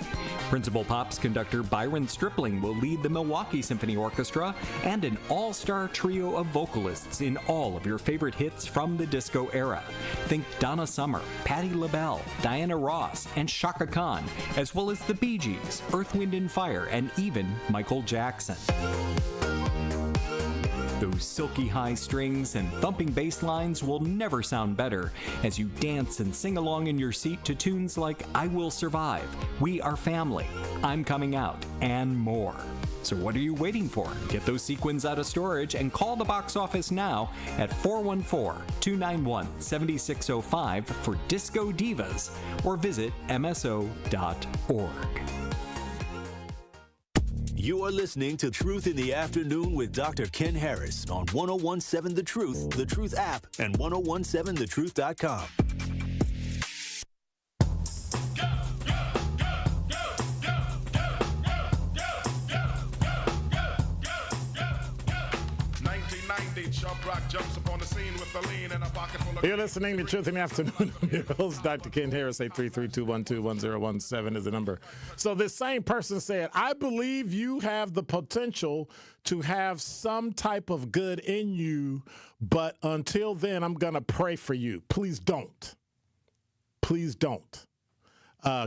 Principal Pops conductor Byron Stripling will lead the Milwaukee Symphony Orchestra and an all-star trio of vocalists in all of your favorite hits from the disco era. Think Donna Summer, Patti LaBelle, Diana Ross, and Chaka Khan, as well as the Bee Gees, Earth, Wind and Fire, and even Michael Jackson. Those silky high strings and thumping bass lines will never sound better as you dance and sing along in your seat to tunes like I Will Survive, We Are Family, I'm Coming Out, and more. So what are you waiting for? Get those sequins out of storage and call the box office now at 414-291-7605 for Disco Divas or visit mso.org. You are listening to Truth in the Afternoon with Dr. Ken Harris on 1017 The Truth app, and 1017thetruth.com. You're listening to Truth in the Afternoon. I'm your host, Dr. Ken Harris. 833-212-1017 is the number. So this same person said, I believe you have the potential to have some type of good in you, but until then, I'm going to pray for you. Please don't. Please don't.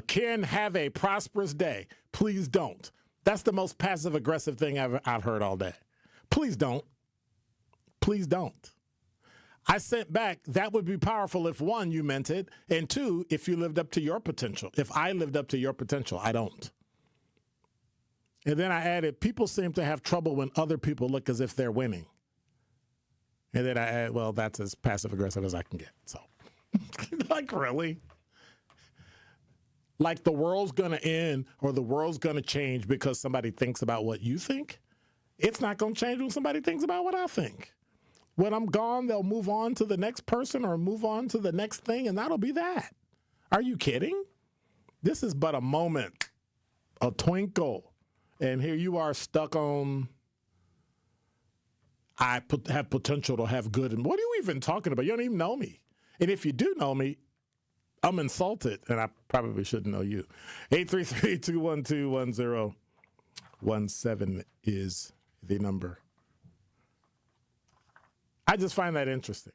Ken, have a prosperous day. Please don't. That's the most passive-aggressive thing I've heard all day. Please don't. Please don't. I sent back, that would be powerful if, one, you meant it, and two, if you lived up to your potential. If I lived up to your potential, I don't. And then I added, people seem to have trouble when other people look as if they're winning. And then I added, well, that's as passive-aggressive as I can get. So, like, really? Like the world's going to end or the world's going to change because somebody thinks about what you think? It's not going to change when somebody thinks about what I think. When I'm gone, they'll move on to the next person or move on to the next thing, and that'll be that. Are you kidding? This is but a moment, a twinkle, and here you are stuck on, I have potential to have good. And what are you even talking about? You don't even know me. And if you do know me, I'm insulted, and I probably shouldn't know you. 833-212-1017 is the number. I just find that interesting.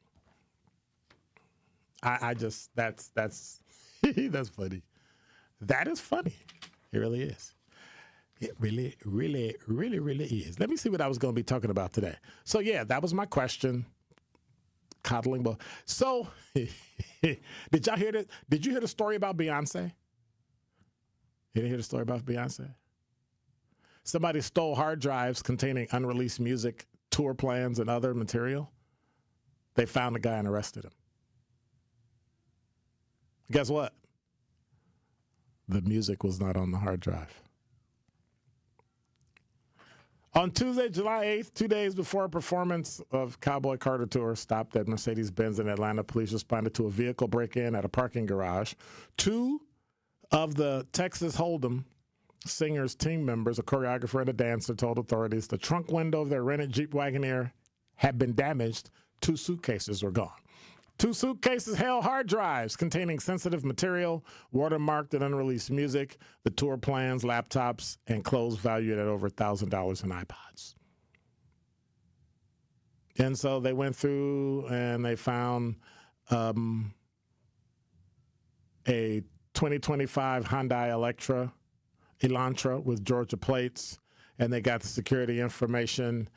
I just, that's that's funny. That is funny. It really is. It really, really, really, really is. Let me see what I was going to be talking about today. So, yeah, that was my question. Coddling. So, did y'all hear that? Did you hear the story about Beyonce? You didn't hear the story about Beyonce? Somebody stole hard drives containing unreleased music, tour plans, and other material. They found the guy and arrested him. Guess what? The music was not on the hard drive. On Tuesday, July 8th, 2 days before a performance of Cowboy Carter Tour stopped at Mercedes-Benz in Atlanta, police responded to a vehicle break-in at a parking garage. Two of the Texas Hold'em singer's team members, a choreographer and a dancer, told authorities the trunk window of their rented Jeep Wagoneer had been damaged. 2 suitcases were gone. 2 suitcases held hard drives containing sensitive material, watermarked and unreleased music, the tour plans, laptops, and clothes valued at over $1,000 in iPods. And so they went through and they found a 2025 Hyundai Elantra with Georgia plates, and they got the security information,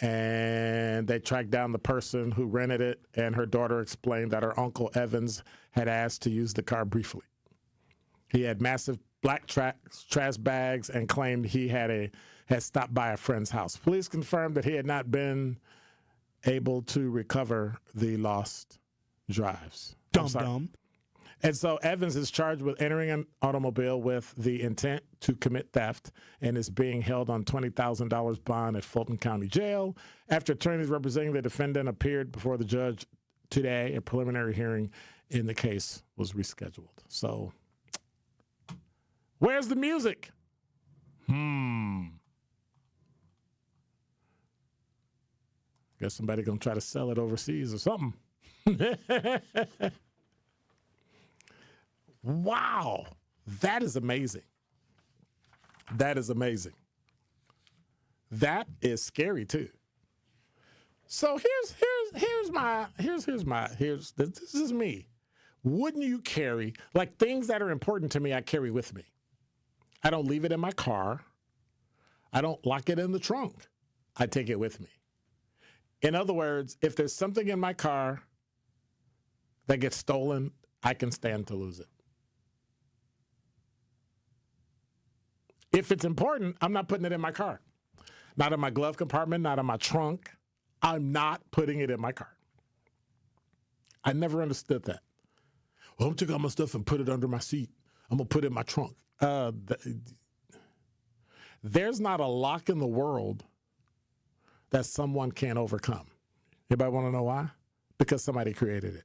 and they tracked down the person who rented it, and her daughter explained that her uncle Evans had asked to use the car briefly. He had massive black trash bags and claimed he had stopped by a friend's house. Police confirmed that he had not been able to recover the lost drives. Dumb. And so Evans is charged with entering an automobile with the intent to commit theft and is being held on $20,000 bond at Fulton County Jail. After attorneys representing the defendant appeared before the judge today, a preliminary hearing in the case was rescheduled. So, where's the music? Guess somebody going to try to sell it overseas or something. Wow. That is amazing. That is amazing. That is scary too. So this is me. Wouldn't you carry, like, things that are important to me, I carry with me. I don't leave it in my car. I don't lock it in the trunk. I take it with me. In other words, if there's something in my car that gets stolen, I can stand to lose it. If it's important, I'm not putting it in my car. Not in my glove compartment, not in my trunk. I'm not putting it in my car. I never understood that. Well, I'm taking all my stuff and put it under my seat. I'm going to put it in my trunk. There's not a lock in the world that someone can't overcome. Anybody want to know why? Because somebody created it.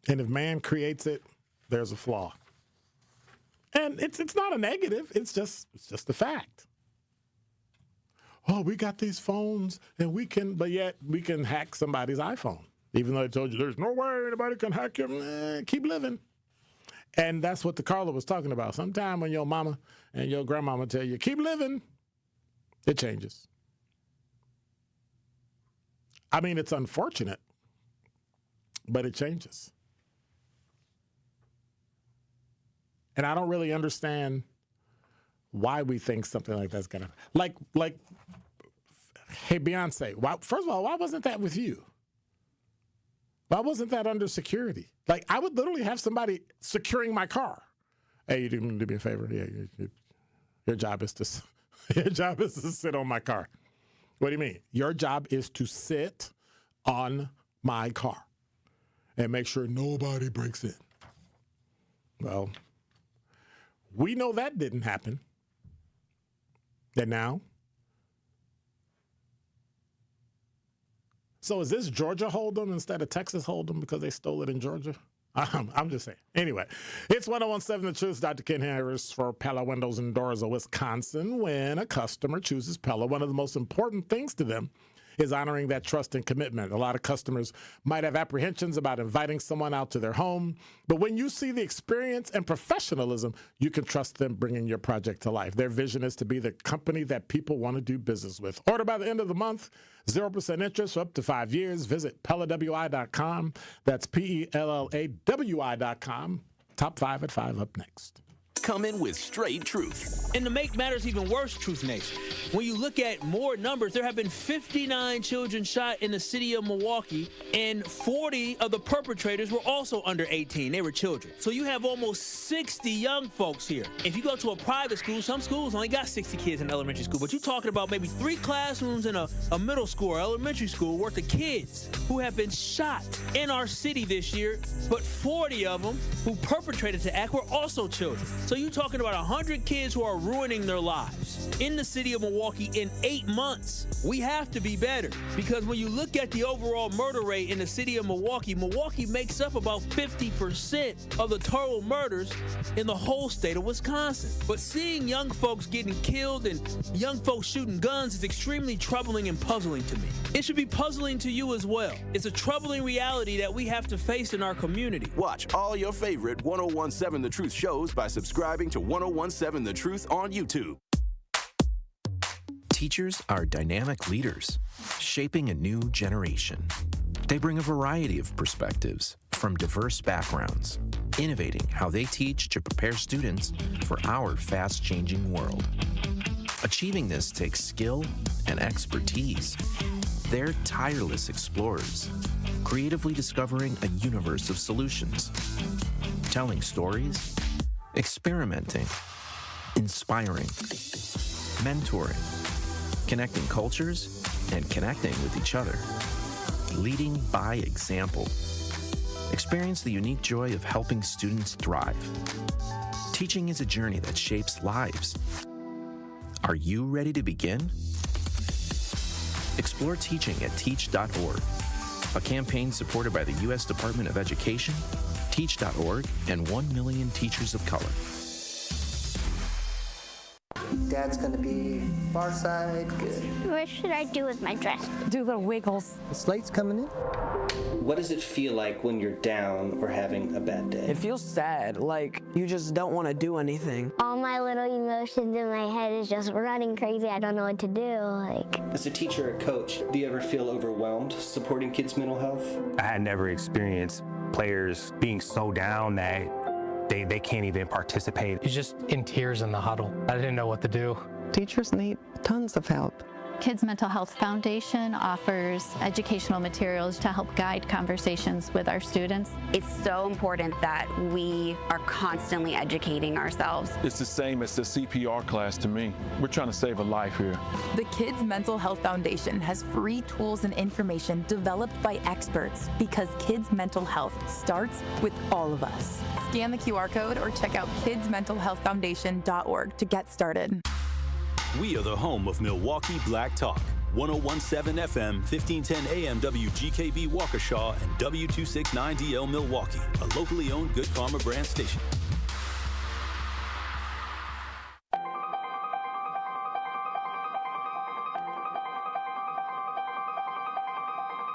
And if man creates it, there's a flaw. And it's not a negative. It's just a fact. Oh, we got these phones and but yet we can hack somebody's iPhone. Even though I told you there's no way anybody can hack your, keep living. And that's what the caller was talking about. Sometime when your mama and your grandmama tell you, keep living, it changes. I mean, it's unfortunate, but it changes. And I don't really understand why we think something like that's gonna like. Hey, Beyonce. First of all, why wasn't that with you? Why wasn't that under security? Like, I would literally have somebody securing my car. Hey, you do me a favor. Yeah, your job is to sit on my car. What do you mean? Your job is to sit on my car and make sure nobody breaks in. Well, we know that didn't happen. And now? So is this Georgia Hold'em instead of Texas Hold'em because they stole it in Georgia? I'm just saying. Anyway, it's 101.7 The Truth. Dr. Ken Harris for Pella Windows and Doors of Wisconsin. When a customer chooses Pella, one of the most important things to them is honoring that trust and commitment. A lot of customers might have apprehensions about inviting someone out to their home, but when you see the experience and professionalism, you can trust them bringing your project to life. Their vision is to be the company that people want to do business with. Order by the end of the month, 0% interest for up to 5 years. Visit PellaWI.com. That's PellaWI.com. Top 5 at 5 up next. Coming with straight truth. And to make matters even worse, Truth Nation, when you look at more numbers, there have been 59 children shot in the city of Milwaukee, and 40 of the perpetrators were also under 18. They were children. So you have almost 60 young folks here. If you go to a private school, some schools only got 60 kids in elementary school, but you're talking about maybe 3 classrooms in a middle school or elementary school worth of kids who have been shot in our city this year, but 40 of them who perpetrated the act were also children. So you're talking about 100 kids who are ruining their lives in the city of Milwaukee in 8 months. We have to be better, because when you look at the overall murder rate in the city of Milwaukee, Milwaukee makes up about 50% of the total murders in the whole state of Wisconsin. But seeing young folks getting killed and young folks shooting guns is extremely troubling and puzzling to me. It should be puzzling to you as well. It's a troubling reality that we have to face in our community. Watch all your favorite 101.7 The Truth shows by subscribing to 101.7 The Truth on YouTube. Teachers are dynamic leaders, shaping a new generation. They bring a variety of perspectives from diverse backgrounds, innovating how they teach to prepare students for our fast-changing world. Achieving this takes skill and expertise. They're tireless explorers, creatively discovering a universe of solutions, telling stories, experimenting, inspiring, mentoring, connecting cultures, and connecting with each other, leading by example. Experience the unique joy of helping students thrive. Teaching is a journey that shapes lives. Are you ready to begin? Explore teaching at teach.org, a campaign supported by the U.S. Department of Education, Teach.org, and 1 million teachers of color. dad's gonna be far side, good. What should I do with my dress? Do little wiggles. The slate's coming in. What does it feel like when you're down or having a bad day? It feels sad, like you just don't want to do anything. All my little emotions in my head is just running crazy. I don't know what to do. As a teacher or coach, do you ever feel overwhelmed supporting kids' mental health? I had never experienced players being so down that they can't even participate. He's just in tears in the huddle. I didn't know what to do. Teachers need tons of help. Kids Mental Health Foundation offers educational materials to help guide conversations with our students. It's so important that we are constantly educating ourselves. It's the same as the CPR class to me. We're trying to save a life here. The Kids Mental Health Foundation has free tools and information developed by experts because kids' mental health starts with all of us. Scan the QR code or check out kidsmentalhealthfoundation.org to get started. We are the home of Milwaukee Black Talk. 1017 FM, 1510 AM WGKB Waukesha, and W269DL Milwaukee, a locally owned Good Karma brand station.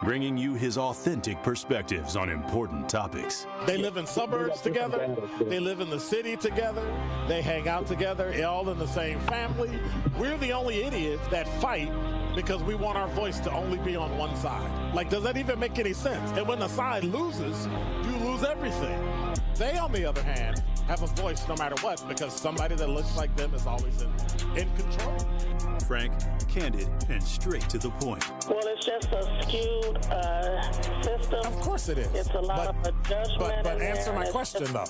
Bringing you his authentic perspectives on important topics. They live in suburbs together. They live in the city together. They hang out together, all in the same family. We're the only idiots that fight because we want our voice to only be on one side. Like, does that even make any sense? And when the side loses, you lose everything. They, on the other hand, have a voice no matter what because somebody that looks like them is always in control. Frank, candid, and straight to the point. Well, it's just a skewed system. Of course it is. It's a lot of judgment. But answer my question, though.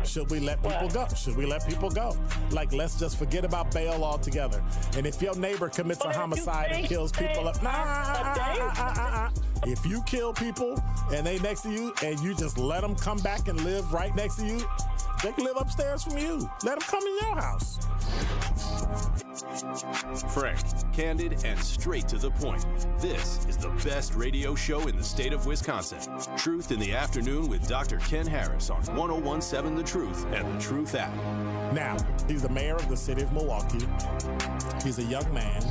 Should we let people go? Should we let people go? Like, let's just forget about bail altogether. And if your neighbor commits a homicide and kills people up, if you kill people and they next to you and you just let them come back and live right next to you, they can live upstairs from you. Let them come in your house. Frank, candid, and straight to the point. This is the best radio show in the state of Wisconsin. Truth in the Afternoon with Dr. Ken Harris on 1017 The Truth and The Truth app. Now, he's the mayor of the city of Milwaukee. He's a young man.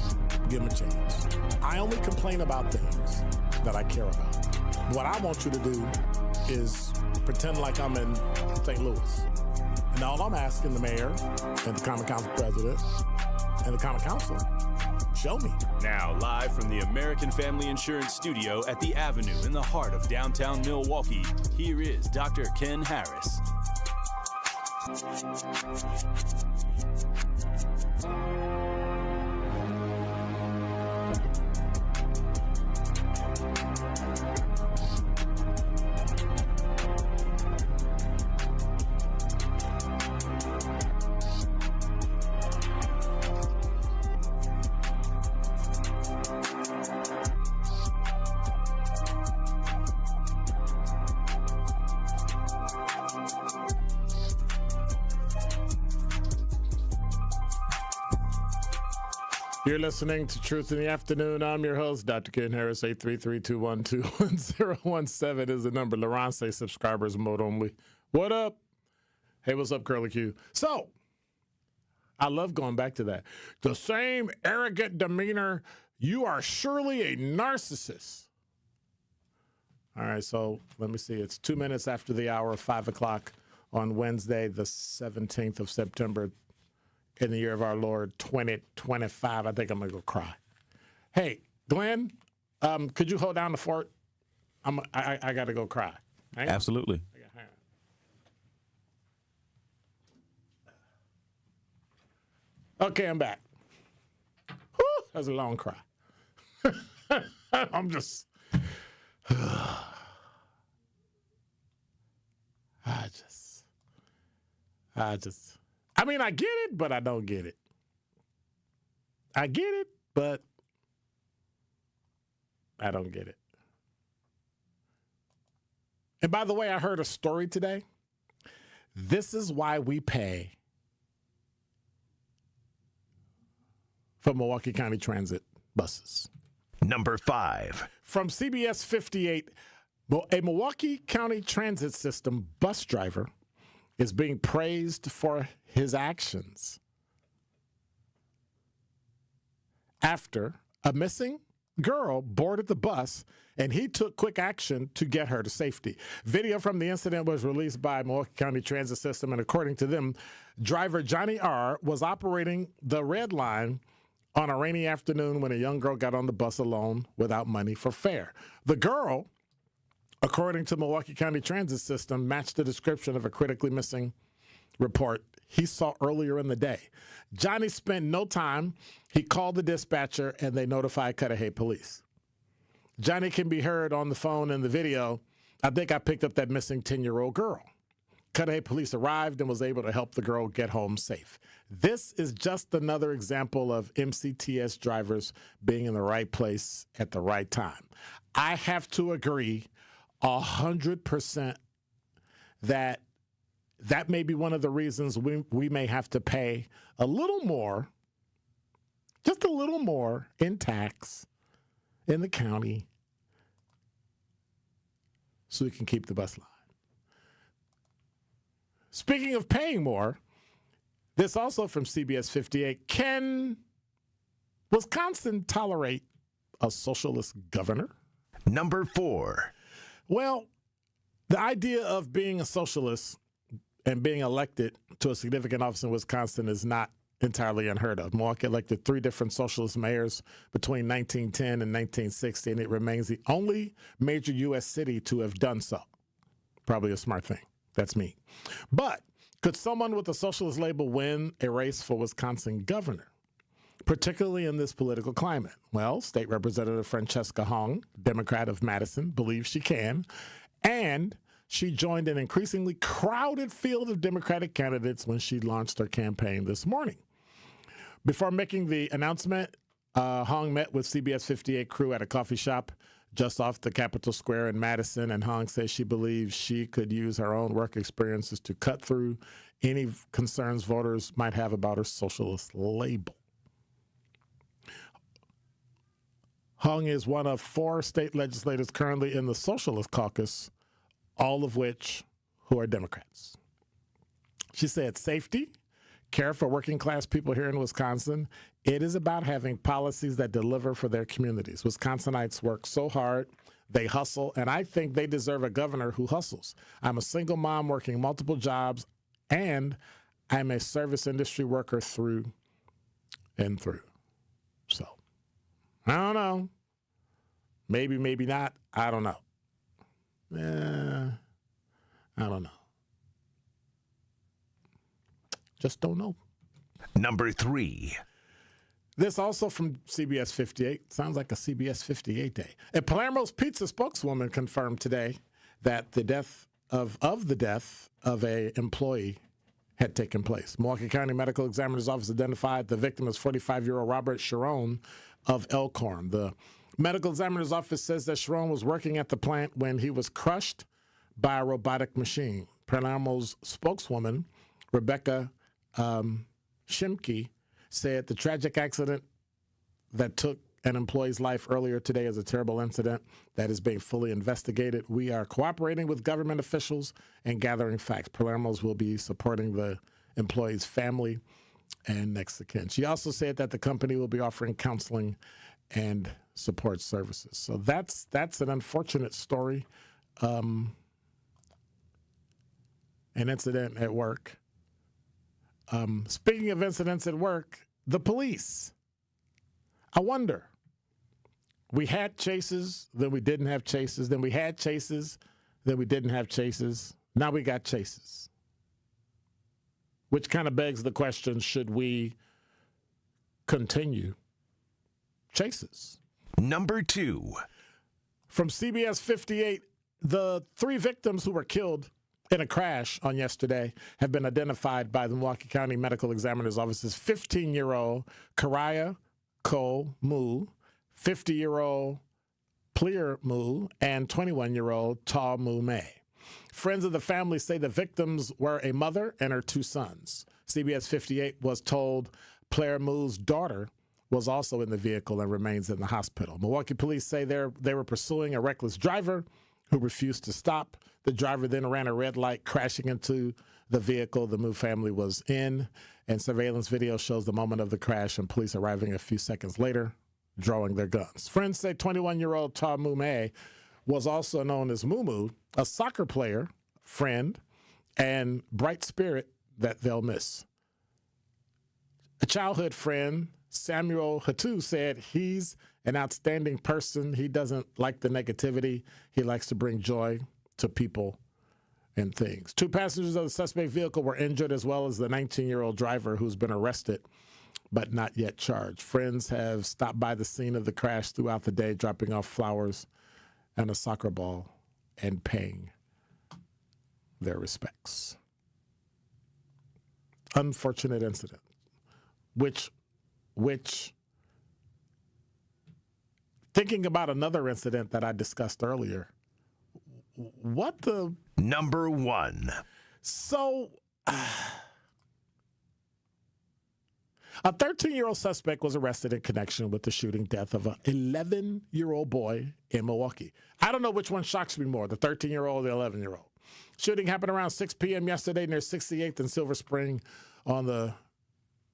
Give him a chance. I only complain about things that I care about. What I want you to do is pretend like I'm in St. Louis. And all I'm asking the mayor and the Common Council president and the Common Council, show me. Now, live from the American Family Insurance Studio at the Avenue in the heart of downtown Milwaukee, here is Dr. Ken Harris. You're listening to Truth in the Afternoon. I'm your host, Dr. Ken Harris. 833-212-1017 is the number. Laurent say subscribers mode only. What up? Hey, what's up, Curly Q? So, I love going back to that. The same arrogant demeanor. You are surely a narcissist. All right, so let me see. It's 2 minutes after the hour of 5 o'clock on Wednesday, the 17th of September, in the year of our Lord, 2025. I think I'm going to go cry. Hey, Glenn, could you hold down the fort? I got to go cry. Hang on. Absolutely. Okay, I'm back. Whew, that was a long cry. I'm just... I mean, I get it, but I don't get it. I get it, but I don't get it. And by the way, I heard a story today. This is why we pay for Milwaukee County Transit buses. Number 5. From CBS 58, a Milwaukee County Transit System bus driver is being praised for his actions. after a missing girl boarded the bus, and he took quick action to get her to safety. Video from the incident was released by Milwaukee County Transit System, and according to them, driver Johnny R. was operating the red line on a rainy afternoon when a young girl got on the bus alone without money for fare. The girl, according to Milwaukee County Transit System, matched the description of a critically missing report he saw earlier in the day. Johnny spent no time. He called the dispatcher, and they notified Cudahy police. Johnny can be heard on the phone in the video. I think I picked up that missing 10-year-old girl. Cudahy police arrived and was able to help the girl get home safe. This is just another example of MCTS drivers being in the right place at the right time. I have to agree 100% that may be one of the reasons we may have to pay a little more, just a little more in tax in the county so we can keep the bus line. Speaking of paying more, this also from CBS 58. Can Wisconsin tolerate a socialist governor? Number 4. Well, the idea of being a socialist and being elected to a significant office in Wisconsin is not entirely unheard of. Milwaukee elected 3 different socialist mayors between 1910 and 1960, and it remains the only major U.S. city to have done so. Probably a smart thing. That's me. But could someone with a socialist label win a race for Wisconsin governor, particularly in this political climate? Well, State Representative Francesca Hong, Democrat of Madison, believes she can, and she joined an increasingly crowded field of Democratic candidates when she launched her campaign this morning. Before making the announcement, Hong met with CBS 58 crew at a coffee shop just off the Capitol Square in Madison, and Hong says she believes she could use her own work experiences to cut through any concerns voters might have about her socialist label. Hong is one of 4 state legislators currently in the Socialist Caucus, all of which who are Democrats. She said safety, care for working class people here in Wisconsin. It is about having policies that deliver for their communities. Wisconsinites work so hard, they hustle, and I think they deserve a governor who hustles. I'm a single mom working multiple jobs, and I'm a service industry worker through and through. So, I don't know. Maybe, maybe not. I don't know. I don't know. Just don't know. Number 3. This also from CBS 58. Sounds like a CBS 58 day. A Palermo's Pizza spokeswoman confirmed today that the death of a employee had taken place. Milwaukee County Medical Examiner's Office identified the victim as 45-year-old Robert Sharon of Elkhorn. The Medical Examiner's Office says that Sharon was working at the plant when he was crushed by a robotic machine. Palermo's spokeswoman, Rebecca Shimke, said the tragic accident that took an employee's life earlier today is a terrible incident that is being fully investigated. We are cooperating with government officials and gathering facts. Palermo's will be supporting the employee's family and next of kin. She also said that the company will be offering counseling and support services. So that's an unfortunate story. An incident at work. Speaking of incidents at work, the police. I wonder. We had chases, then we didn't have chases, then we had chases, then we didn't have chases. Now we got chases. Which kind of begs the question, should we continue chases? Number 2. From CBS 58, the 3 victims who were killed in a crash on yesterday have been identified by the Milwaukee County Medical Examiner's Office's 15-year-old Kariah Cole Moo, 50-year-old Pleer Moo, and 21-year-old Ta Moo May. Friends of the family say the victims were a mother and her 2 sons. CBS 58 was told Pleer Moo's daughter was also in the vehicle and remains in the hospital. Milwaukee police say they were pursuing a reckless driver who refused to stop. The driver then ran a red light, crashing into the vehicle the Mu family was in. And surveillance video shows the moment of the crash and police arriving a few seconds later, drawing their guns. Friends say 21-year-old Ta Mume was also known as Mumu, a soccer player, friend, and bright spirit that they'll miss. A childhood friend, Samuel Hatu, said he's an outstanding person. He doesn't like the negativity. He likes to bring joy to people and things. 2 passengers of the suspect vehicle were injured, as well as the 19-year-old driver who's been arrested but not yet charged. Friends have stopped by the scene of the crash throughout the day, dropping off flowers and a soccer ball and paying their respects. Unfortunate incident, which thinking about another incident that I discussed earlier, what the... Number 1. So, a 13-year-old suspect was arrested in connection with the shooting death of an 11-year-old boy in Milwaukee. I don't know which one shocks me more, the 13-year-old or the 11-year-old. Shooting happened around 6 p.m. yesterday near 68th and Silver Spring on the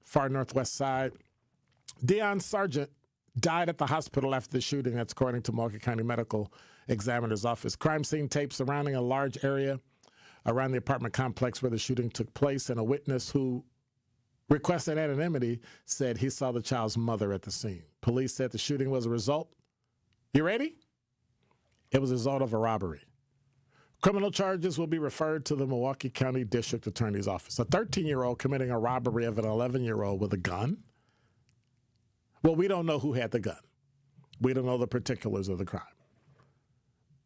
far northwest side. Deion Sargent died at the hospital after the shooting. That's according to Milwaukee County Medical Examiner's Office. Crime scene tape surrounding a large area around the apartment complex where the shooting took place, and a witness who requested anonymity said he saw the child's mother at the scene. Police said the shooting was a result. You ready? It was a result of a robbery. Criminal charges will be referred to the Milwaukee County District Attorney's Office. A 13-year-old committing a robbery of an 11-year-old with a gun? Well, we don't know who had the gun. We don't know the particulars of the crime.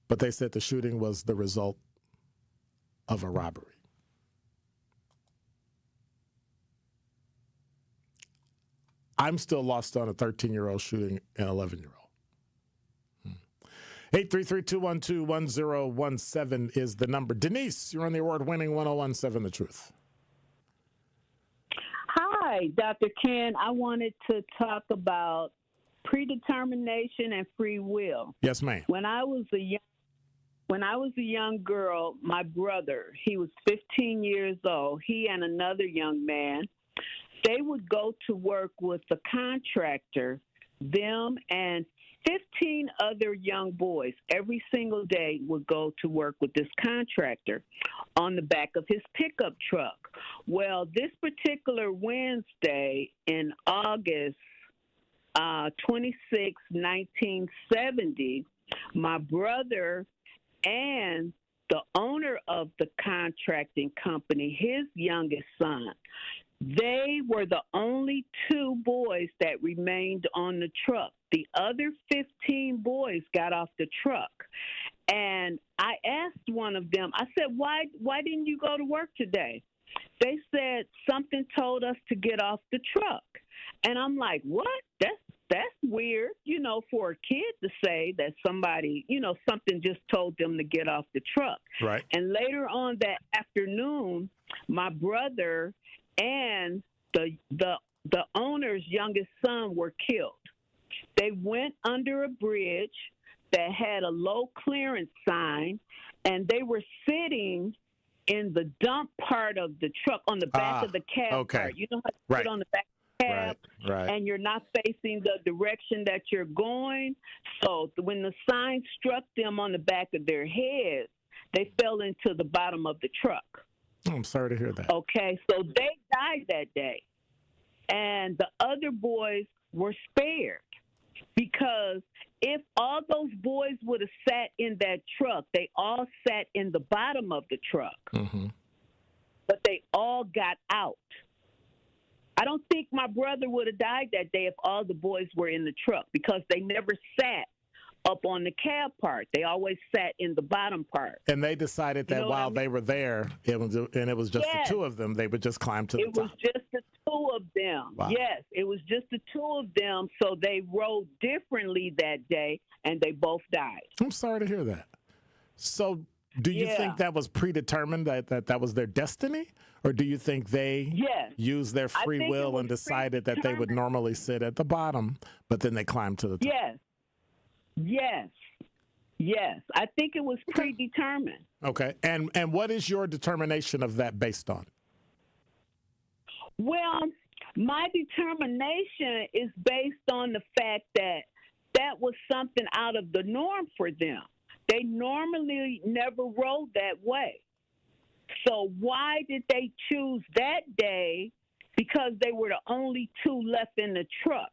But they said the shooting was the result of a robbery. I'm still lost on a 13-year-old shooting an 11-year-old. 833-212-1017 is the number. Denise, you're on the award-winning 1017 The Truth. Hi, Dr. Ken. I wanted to talk about predetermination and free will. Yes, ma'am. When I was a young girl, my brother, he was 15 years old. He and another young man, they would go to work with the contractor, them and 15 other young boys every single day would go to work with this contractor on the back of his pickup truck. Well, this particular Wednesday in August 26, 1970, my brother and the owner of the contracting company, his youngest son, they were the only 2 boys that remained on the truck. The other 15 boys got off the truck. And I asked one of them, I said, why didn't you go to work today? They said something told us to get off the truck. And I'm like, what? That's weird, for a kid to say that somebody, something just told them to get off the truck. Right. And later on that afternoon, my brother and the owner's youngest son were killed. They went under a bridge that had a low clearance sign, and they were sitting in the dump part of the truck on the back of the cab part. You know how to sit on the back of the cab, and you're not facing the direction that you're going. So when the sign struck them on the back of their heads, they fell into the bottom of the truck. I'm sorry to hear that. Okay, so they died that day. And the other boys were spared because if all those boys would have sat in that truck, they all sat in the bottom of the truck. Mm-hmm. But they all got out. I don't think my brother would have died that day if all the boys were in the truck because they never sat up on the cab part. They always sat in the bottom part. And they decided that while they were there, it was just the 2 of them, they would just climb to the top. It was just the 2 of them. Wow. Yes, it was just the 2 of them. So they rode differently that day, and they both died. I'm sorry to hear that. So do you think that was predetermined, that was their destiny? Or do you think they used their free will and decided that they would normally sit at the bottom, but then they climbed to the top? Yes. Yes, I think it was predetermined. Okay. And what is your determination of that based on? Well, my determination is based on the fact that that was something out of the norm for them. They normally never rode that way. So why did they choose that day? Because they were the only two left in the truck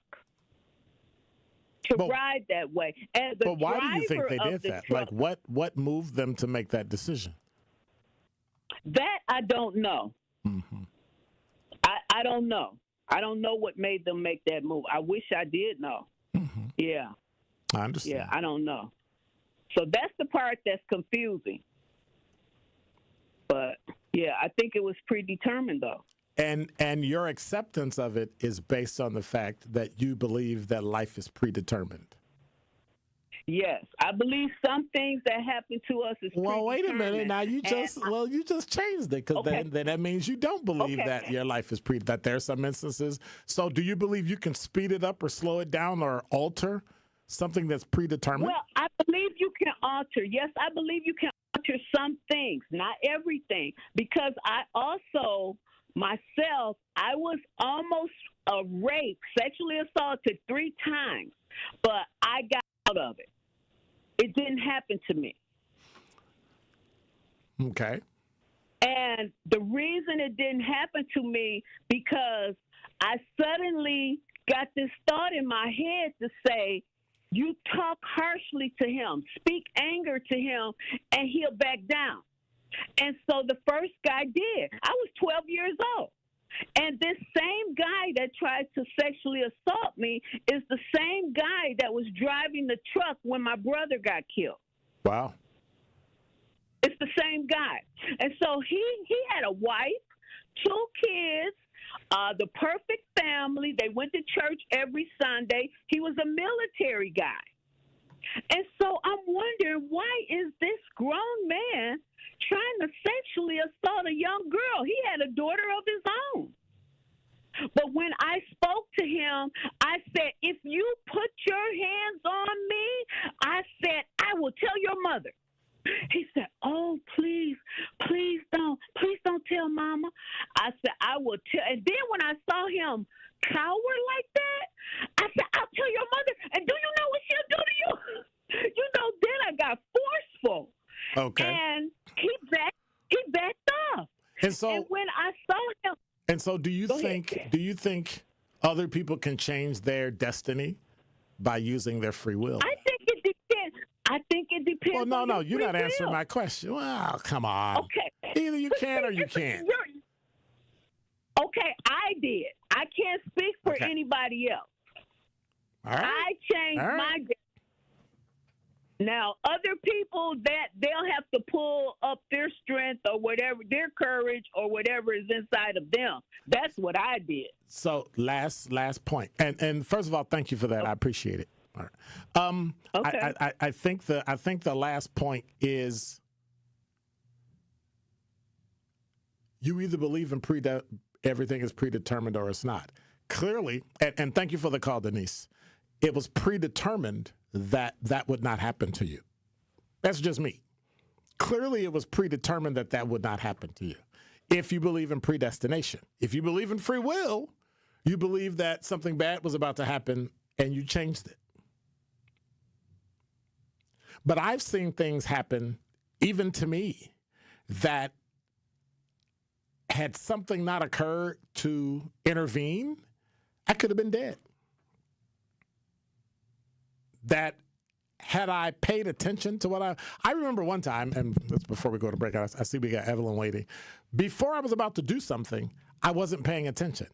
to ride that way. And the but why do you think they driver did of the that? truck, Like, what moved them to make that decision? that I don't know. Mm-hmm. I don't know. I don't know what made them make that move. I wish I did know. Mm-hmm. Yeah. I understand. Yeah, I don't know. So that's the part that's confusing. But, yeah, I think it was predetermined, though. And your acceptance of it is based on the fact that you believe that life is predetermined. Yes, I believe some things that happen to us is Well, wait a predetermined. minute. Now you just changed it, because then that means you don't believe that your life is that there's some instances. So do you believe you can speed it up or slow it down or alter something that's predetermined? Well, I believe you can alter. Yes, I believe you can alter some things, not everything, because I also myself, I was almost raped, sexually assaulted 3 times, but I got out of it. It didn't happen to me. Okay. And the reason it didn't happen to me, because I suddenly got this thought in my head to say, you talk harshly to him, speak anger to him, and he'll back down. And so the first guy did. I was 12 years old. And this same guy that tried to sexually assault me is the same guy that was driving the truck when my brother got killed. Wow. It's the same guy. And so he had a wife, 2 kids, the perfect family. They went to church every Sunday. He was a military guy. And so I'm wondering, why is this grown man trying to sexually assault a young girl? He had a daughter of his own. But when I spoke to him, I said, if you put your hands on me, I said, I will tell your mother. He said, oh, please don't tell Mama. I said, I will tell. And then when I saw him cower like that, I said, I'll tell your mother. And do you know what she'll do to you? You know, then I got forceful. Okay. And he backed off. And so, and when I saw him. And so do you think other people can change their destiny by using their free will? I think it depends. Well, no, you're not answering my question. Well, come on. Okay. Either you can or you can't. Okay, I did. I can't speak for anybody else. All right. I changed my destiny. Now, other people, that they'll have to pull up their strength or whatever, their courage or whatever is inside of them. That's what I did. So last point, and first of all, thank you for that. I appreciate it. All right. Okay. I think the last point is you either believe in everything is predetermined or it's not. Clearly, and thank you for the call, Denise. It was predetermined that would not happen to you. That's just me. Clearly, it was predetermined that would not happen to you. If you believe in predestination, if you believe in free will, you believe that something bad was about to happen and you changed it. But I've seen things happen, even to me, that had something not occurred to intervene, I could have been dead. That had I paid attention to what I remember one time, and that's before we go to break, I see we got Evelyn waiting. Before I was about to do something, I wasn't paying attention.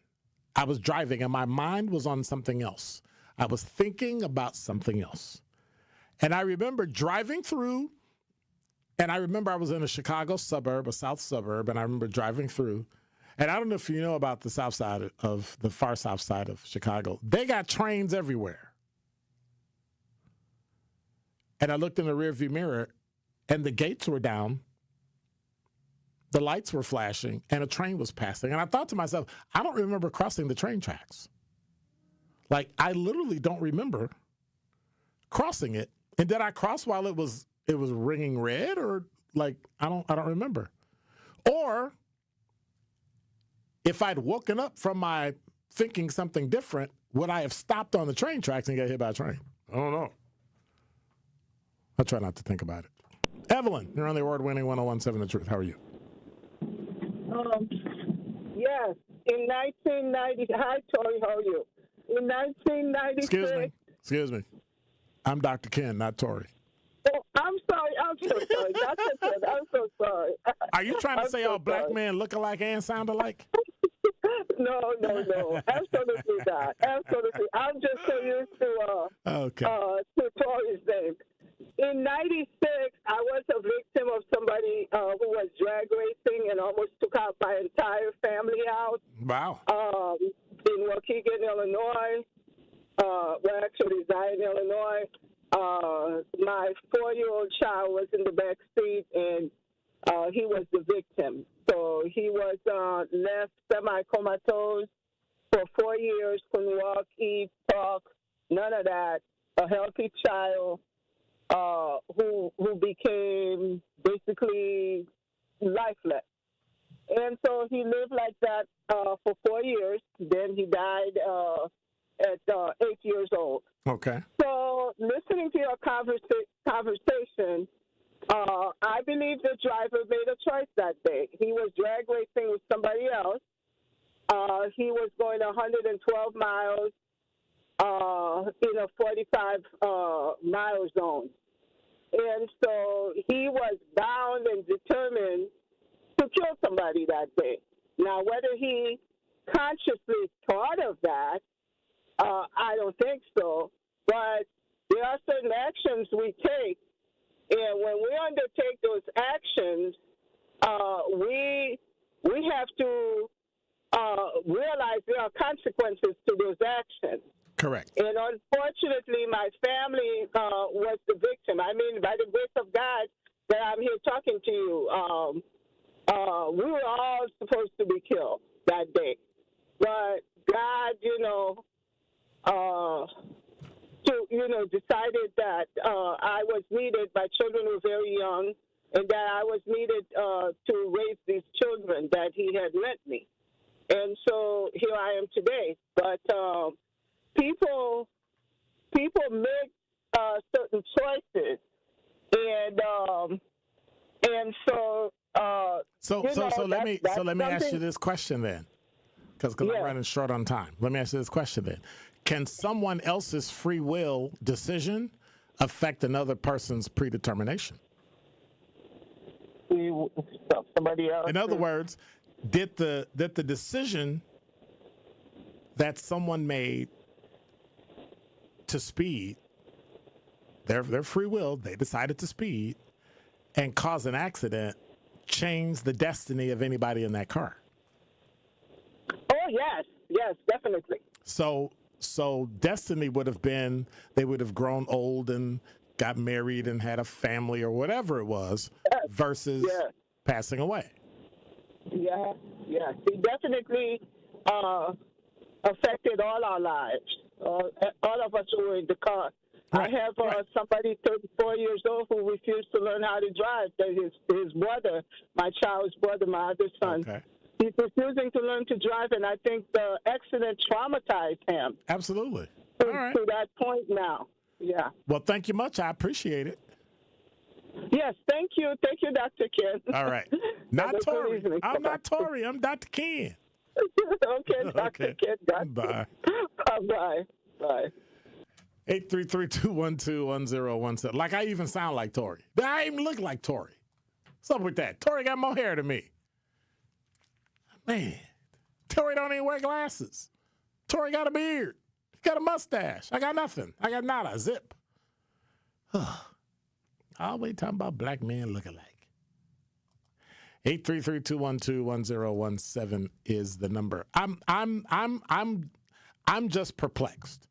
I was driving and my mind was on something else. I was thinking about something else. And I remember driving through, and I remember I was in a Chicago suburb, a south suburb, and I remember driving through. And I don't know if you know about the south side of the far south side of Chicago. They got trains everywhere. And I looked in the rearview mirror, and the gates were down, the lights were flashing, and a train was passing. And I thought to myself, I don't remember crossing the train tracks. Like, I literally don't remember crossing it. And did I cross while it was ringing red, or like I don't remember. Or if I'd woken up from my thinking something different, would I have stopped on the train tracks and get hit by a train? I don't know. I try not to think about it. Evelyn, you're on the award-winning 1017 The Truth. How are you? Yes. In 1990, hi, Tori, how are you? In 1996. Excuse me. I'm Dr. Ken, not Tori. Oh, I'm sorry. I'm so sorry. Dr. Ken, I'm so sorry. Are you trying to say all black men look alike and sound alike? No. Absolutely not. Absolutely. I'm just so used to Tori's name. In 96, I was a victim of somebody who was drag racing and almost took out my entire family out. Wow. In Waukegan, Illinois. Actually, Zion, Illinois. My 4-year-old child was in the back seat, and he was the victim. So he was left semi-comatose for 4 years, couldn't walk, eat, talk, none of that. A healthy child who became basically lifeless. And so he lived like that for 4 years. Then he died at 8 years old. Okay. So listening to your conversation, I believe the driver made a choice that day. He was drag racing with somebody else. He was going 112 miles in a 45-mile zone. And so he was bound and determined to kill somebody that day. Now, whether he consciously thought of that, I don't think so. But there are certain actions we take, and when we undertake those actions, we have to realize there are consequences to those actions. Correct. And unfortunately, my family was the victim. I mean, by the grace of God that I'm here talking to you, we were all supposed to be killed that day. But God, decided that I was needed. My children were very young, and that I was needed to raise these children that He had lent me. And so here I am today. But people make certain choices, and so. So let me ask you this question then, because I'm running short on time. Let me ask you this question then: can someone else's free will decision affect another person's predetermination? Somebody else. In other words, did the decision that someone made to speed, their free will, they decided to speed and cause an accident, change the destiny of anybody in that car? Oh, yes, definitely. So destiny would have been, they would have grown old and got married and had a family or whatever it was, versus passing away. Yeah. It definitely affected all our lives. All of us who were in the car. Right. I have somebody 34 years old who refused to learn how to drive. That his brother, my child's brother, my other son. Okay. He's refusing to learn to drive, and I think the accident traumatized him. Absolutely. All right. To that point now. Yeah. Well, thank you much. I appreciate it. Yes, thank you. Thank you, Dr. Ken. All right. Not Tori. I'm not Tori. I'm Dr. Ken. Okay, Dr. Ken. Bye. Bye. Bye. 833-212-1017. Like I even sound like Tori. I even look like Tori. What's up with that? Tori got more hair than me. Man, Tori don't even wear glasses. Tori got a beard. Got a mustache. I got nothing. I got nada. Zip. Always talking about black men look alike. 833-212-1017 is the number. I'm just perplexed.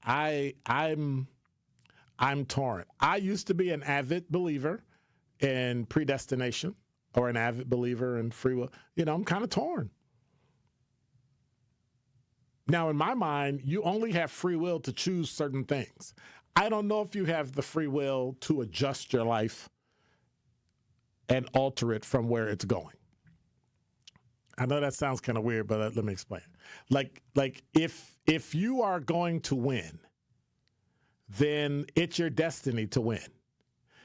I'm torn. I used to be an avid believer in predestination or an avid believer in free will. I'm kind of torn. Now, in my mind, you only have free will to choose certain things. I don't know if you have the free will to adjust your life and alter it from where it's going. I know that sounds kind of weird, but let me explain. Like if you are going to win, then it's your destiny to win.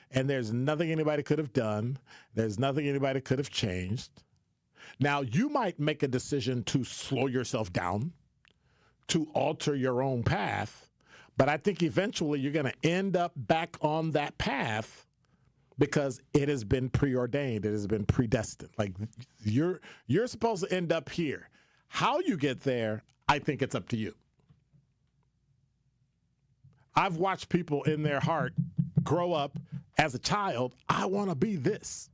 And there's nothing anybody could have done. There's nothing anybody could have changed. Now, you might make a decision to slow yourself down, to alter your own path, but I think eventually you're going to end up back on that path because it has been preordained. It has been predestined. Like you're supposed to end up here. How you get there, I think it's up to you. I've watched people in their heart grow up as a child. I want to be this.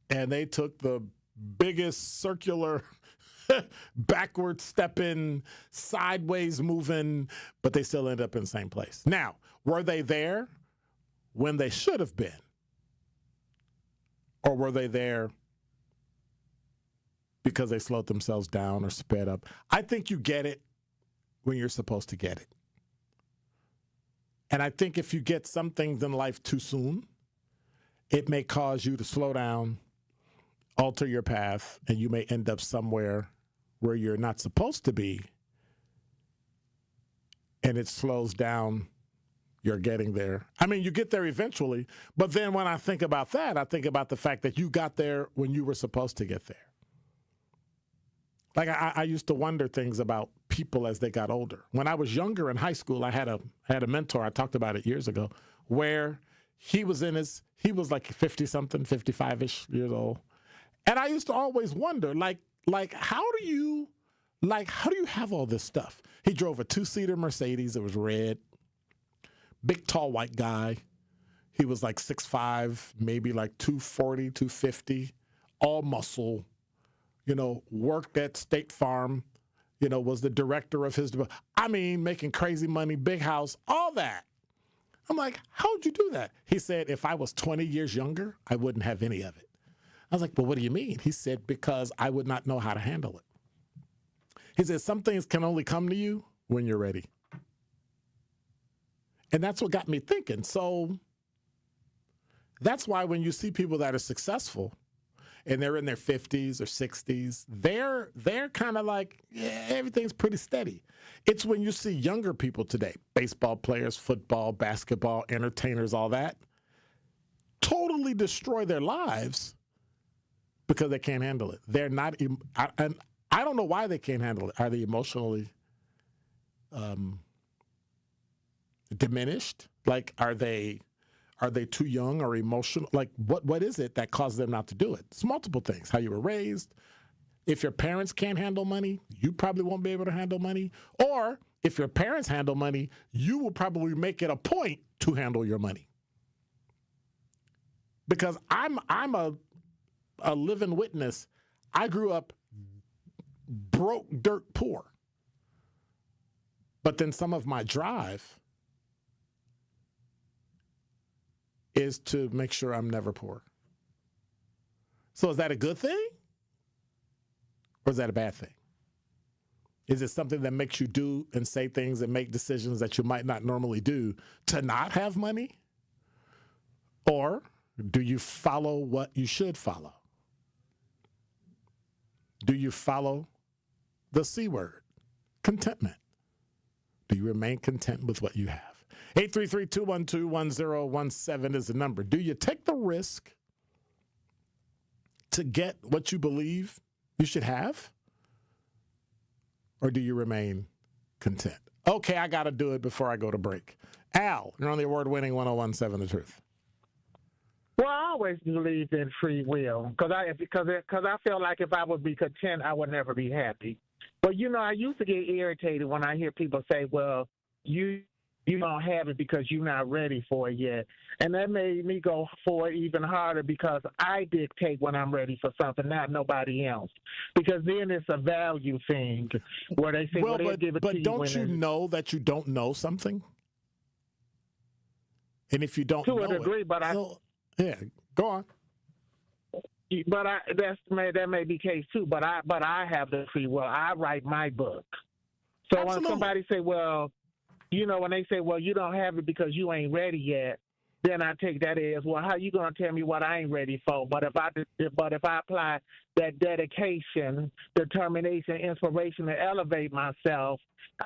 And they took the biggest circular, backward stepping, sideways moving, but they still end up in the same place. Now, were they there when they should have been? Or were they there because they slowed themselves down or sped up? I think you get it when you're supposed to get it. And I think if you get some things in life too soon, it may cause you to slow down, alter your path, and you may end up somewhere where you're not supposed to be, and it slows down your getting there. I mean, you get there eventually, but then when I think about that, I think about the fact that you got there when you were supposed to get there. Like I used to wonder things about people as they got older. When I was younger in high school, I had a mentor, I talked about it years ago, where he was like 50-something, 55-ish years old. And I used to always wonder, like how do you have all this stuff? He drove a 2-seater Mercedes. It was red. Big, tall, white guy. He was like 6'5", maybe like 240, 250, all muscle, worked at State Farm, was the director of his, making crazy money, big house, all that. I'm like, how'd you do that? He said, if I was 20 years younger, I wouldn't have any of it. I was like, well, what do you mean? He said, because I would not know how to handle it. He said, some things can only come to you when you're ready. And that's what got me thinking. So that's why when you see people that are successful and they're in their 50s or 60s, they're kind of like, yeah, everything's pretty steady. It's when you see younger people today, baseball players, football, basketball, entertainers, all that, totally destroy their lives because they can't handle it. They're not, and I don't know why they can't handle it. Are they emotionally diminished? Like, are they too young or emotional? Like, what is it that causes them not to do it? It's multiple things. How you were raised. If your parents can't handle money, you probably won't be able to handle money. Or if your parents handle money, you will probably make it a point to handle your money. Because I'm a living witness. I grew up broke, dirt poor. But then some of my drive is to make sure I'm never poor. So is that a good thing? Or is that a bad thing? Is it something that makes you do and say things and make decisions that you might not normally do to not have money? Or do you follow what you should follow? Do you follow the C word, contentment? Do you remain content with what you have? 833-212-1017 is the number. Do you take the risk to get what you believe you should have? Or do you remain content? Okay, I got to do it before I go to break. Al, you're on the award-winning 1017 The Truth. Well, I always believed in free will because I feel like if I would be content, I would never be happy. But, I used to get irritated when I hear people say, well, you don't have it because you're not ready for it yet. And that made me go for it even harder because I dictate when I'm ready for something, not nobody else. Because then it's a value thing where they say, well, they'll give it to you. But don't you know that you don't know something? And if you don't know to a degree, it, but yeah, go on. But that may be the case too. But I have the free will. I write my book. So Absolutely. When somebody say, "Well, when they say, well, you don't have it because you ain't ready yet, then I take that as, well, how you going to tell me what I ain't ready for? But if I apply that dedication, determination, inspiration to elevate myself,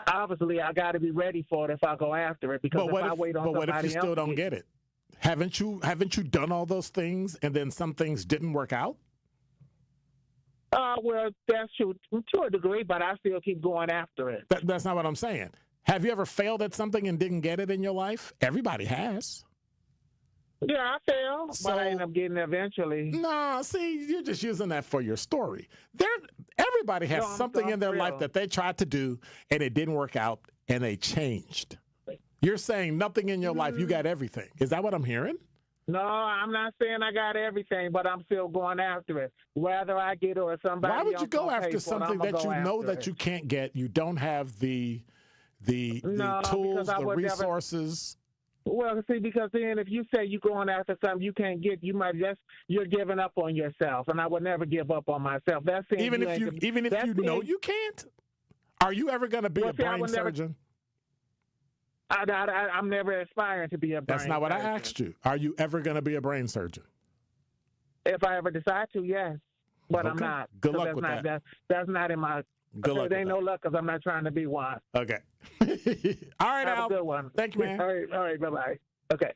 obviously I got to be ready for it if I go after it. Because if I wait on somebody else, what if you still don't get it? Haven't you done all those things and then some things didn't work out? Well, that's true to a degree, but I still keep going after it. That's not what I'm saying. Have you ever failed at something and didn't get it in your life? Everybody has. Yeah, I failed, but I end up getting it eventually. No, see, you're just using that for your story. Everybody has something in their life that they tried to do and it didn't work out and they changed. You're saying nothing in your life, you got everything. Is that what I'm hearing? No, I'm not saying I got everything, but I'm still going after it. Whether I get it or somebody else. Why would you go after something that you know that you can't get? You don't have the tools, the resources. Well, see, because then if you say you're going after something you can't get, you're giving up on yourself, and I would never give up on myself. That's saying even if you know you can't. Are you ever going to be a brain surgeon? I'm never aspiring to be a brain surgeon. That's not what I asked you. Are you ever going to be a brain surgeon? If I ever decide to, yes. But I'm not. Good luck with that. That's not in my... Good luck. It ain't no luck because I'm not trying to be one. Okay. All right, Al. Have a good one. Thank you, man. All right, bye-bye. Okay.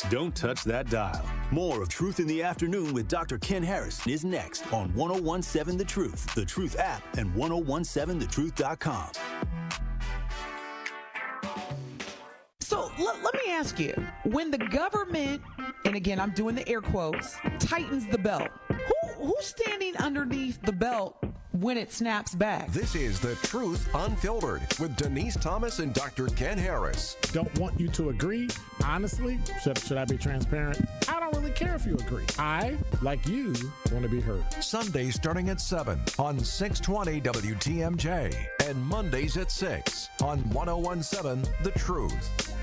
Don't touch that dial. More of Truth in the Afternoon with Dr. Ken Harris is next on 1017 The Truth, The Truth app, and 1017thetruth.com. So let me ask you, when the government, and again, I'm doing the air quotes, tightens the belt, who's standing underneath the belt when it snaps back? This is The Truth Unfiltered with Denise Thomas and Dr. Ken Harris. Don't want you to agree. Honestly, should I be transparent? I don't really care if you agree. I, like you, want to be heard. Sundays starting at 7 on 620 WTMJ and Mondays at 6 on 1017 The Truth.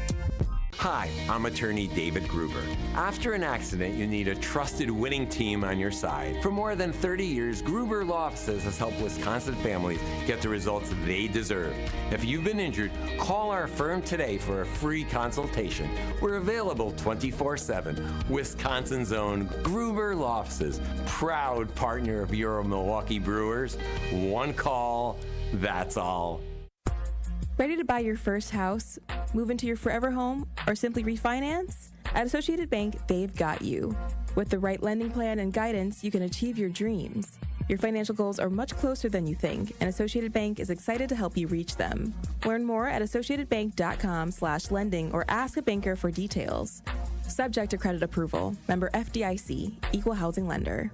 Hi, I'm attorney David Gruber. After an accident, you need a trusted winning team on your side. For more than 30 years, Gruber Law Offices has helped Wisconsin families get the results they deserve. If you've been injured, call our firm today for a free consultation. We're available 24/7. Wisconsin's own Gruber Law Offices, proud partner of your Milwaukee Brewers. One call, that's all. Ready to buy your first house, move into your forever home, or simply refinance? At Associated Bank, they've got you. With the right lending plan and guidance, you can achieve your dreams. Your financial goals are much closer than you think, and Associated Bank is excited to help you reach them. Learn more at associatedbank.com/lending or ask a banker for details. Subject to credit approval. Member FDIC, Equal Housing Lender.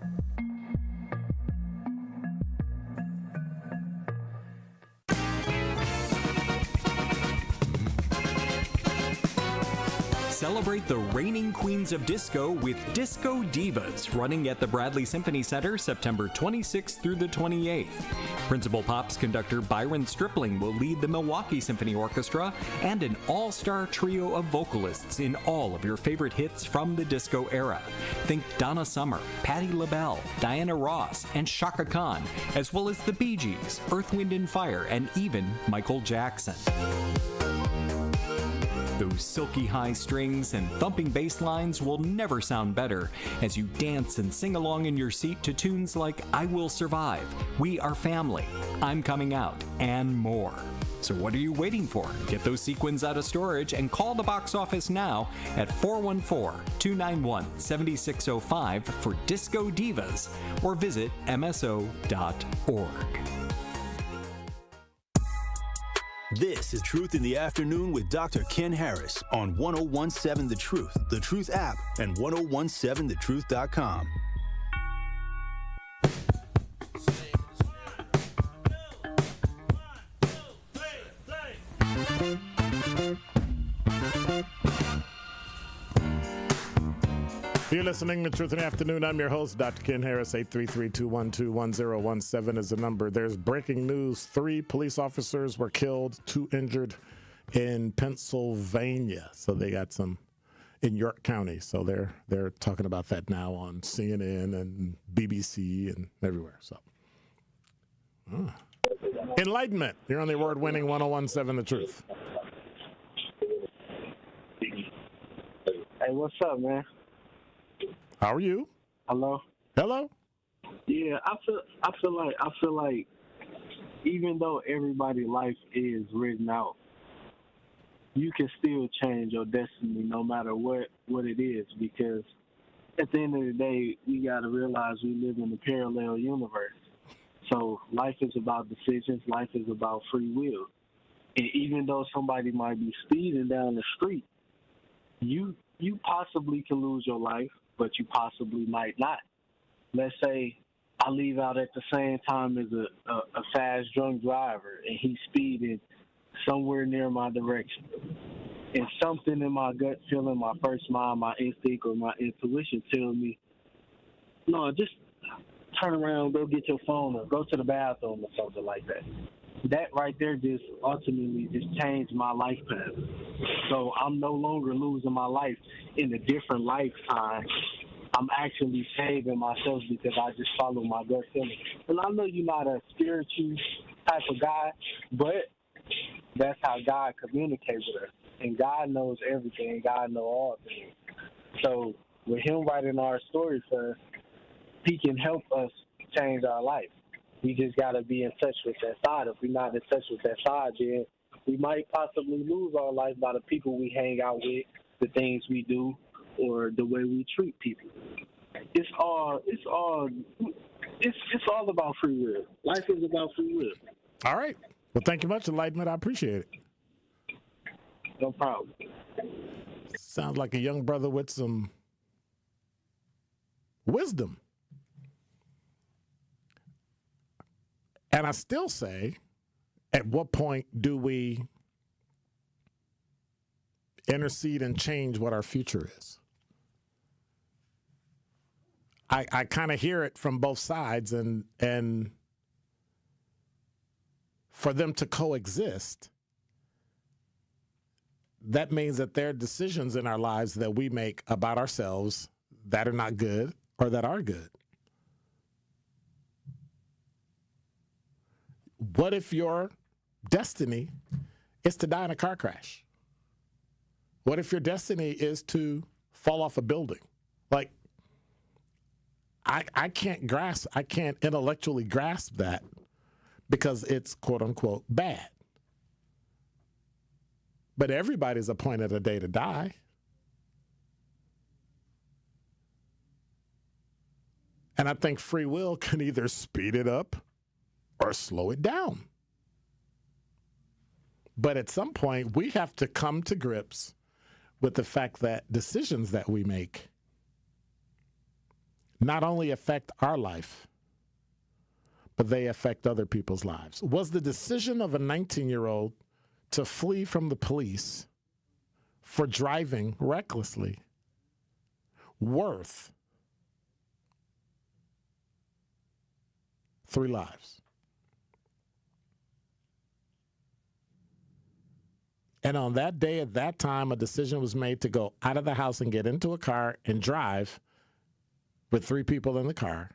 Celebrate the reigning queens of disco with Disco Divas, running at the Bradley Symphony Center September 26th through the 28th. Principal Pops conductor Byron Stripling will lead the Milwaukee Symphony Orchestra and an all-star trio of vocalists in all of your favorite hits from the disco era. Think Donna Summer, Patti LaBelle, Diana Ross, and Chaka Khan, as well as the Bee Gees, Earth, Wind & Fire, and even Michael Jackson. Those silky high strings and thumping bass lines will never sound better as you dance and sing along in your seat to tunes like I Will Survive, We Are Family, I'm Coming Out, and more. So what are you waiting for? Get those sequins out of storage and call the box office now at 414-291-7605 for Disco Divas or visit mso.org. This is Truth in the Afternoon with Dr. Ken Harris on 1017 The Truth, The Truth app, and 1017thetruth.com. You're listening to Truth in the Afternoon. I'm your host, Dr. Ken Harris. 833-212-1017 is the number. There's breaking news. 3 police officers were killed, 2 injured in Pennsylvania. So they got some in York County. So they're talking about that now on CNN and BBC and everywhere. So. Enlightenment. You're on the award-winning 1017 The Truth. Hey, what's up, man? How are you? Hello. Hello. Yeah, I feel like even though everybody's life is written out, you can still change your destiny no matter what it is, because at the end of the day, we got to realize we live in a parallel universe. So life is about decisions. Life is about free will. And even though somebody might be speeding down the street, you possibly can lose your life, but you possibly might not. Let's say I leave out at the same time as a fast drunk driver, and he's speeding somewhere near my direction. And something in my gut feeling, my first mind, my instinct, or my intuition tells me, no, just turn around, go get your phone, or go to the bathroom or something like that. That right there just ultimately just changed my life path. So I'm no longer losing my life in a different lifetime. I'm actually saving myself because I just follow my gut feeling. And I know you're not a spiritual type of guy, but that's how God communicates with us. And God knows everything. God knows all things. So with him writing our story for us, he can help us change our life. We just got to be in touch with that side. If we're not in touch with that side, then we might possibly lose our life by the people we hang out with, the things we do, or the way we treat people. It's all about free will. Life is about free will. All right. Well, thank you much, Enlightenment. I appreciate it. No problem. Sounds like a young brother with some wisdom. And I still say, at what point do we intercede and change what our future is? I kind of hear it from both sides, and for them to coexist, that means that there are decisions in our lives that we make about ourselves that are not good or that are good. What if your destiny is to die in a car crash? What if your destiny is to fall off a building? Like, I can't intellectually grasp that because it's quote unquote bad. But everybody's appointed a day to die. And I think free will can either speed it up or slow it down. But at some point, we have to come to grips with the fact that decisions that we make not only affect our life, but they affect other people's lives. Was the decision of a 19-year-old to flee from the police for driving recklessly worth 3 lives? And on that day, at that time, a decision was made to go out of the house and get into a car and drive with 3 people in the car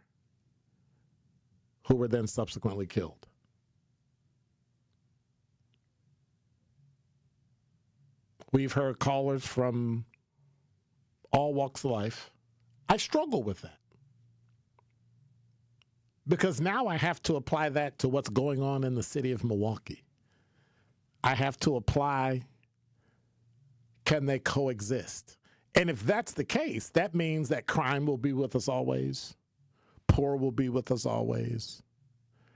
who were then subsequently killed. We've heard callers from all walks of life. I struggle with that because now I have to apply that to what's going on in the city of Milwaukee. I have to apply, can they coexist? And if that's the case, that means that crime will be with us always. Poor will be with us always.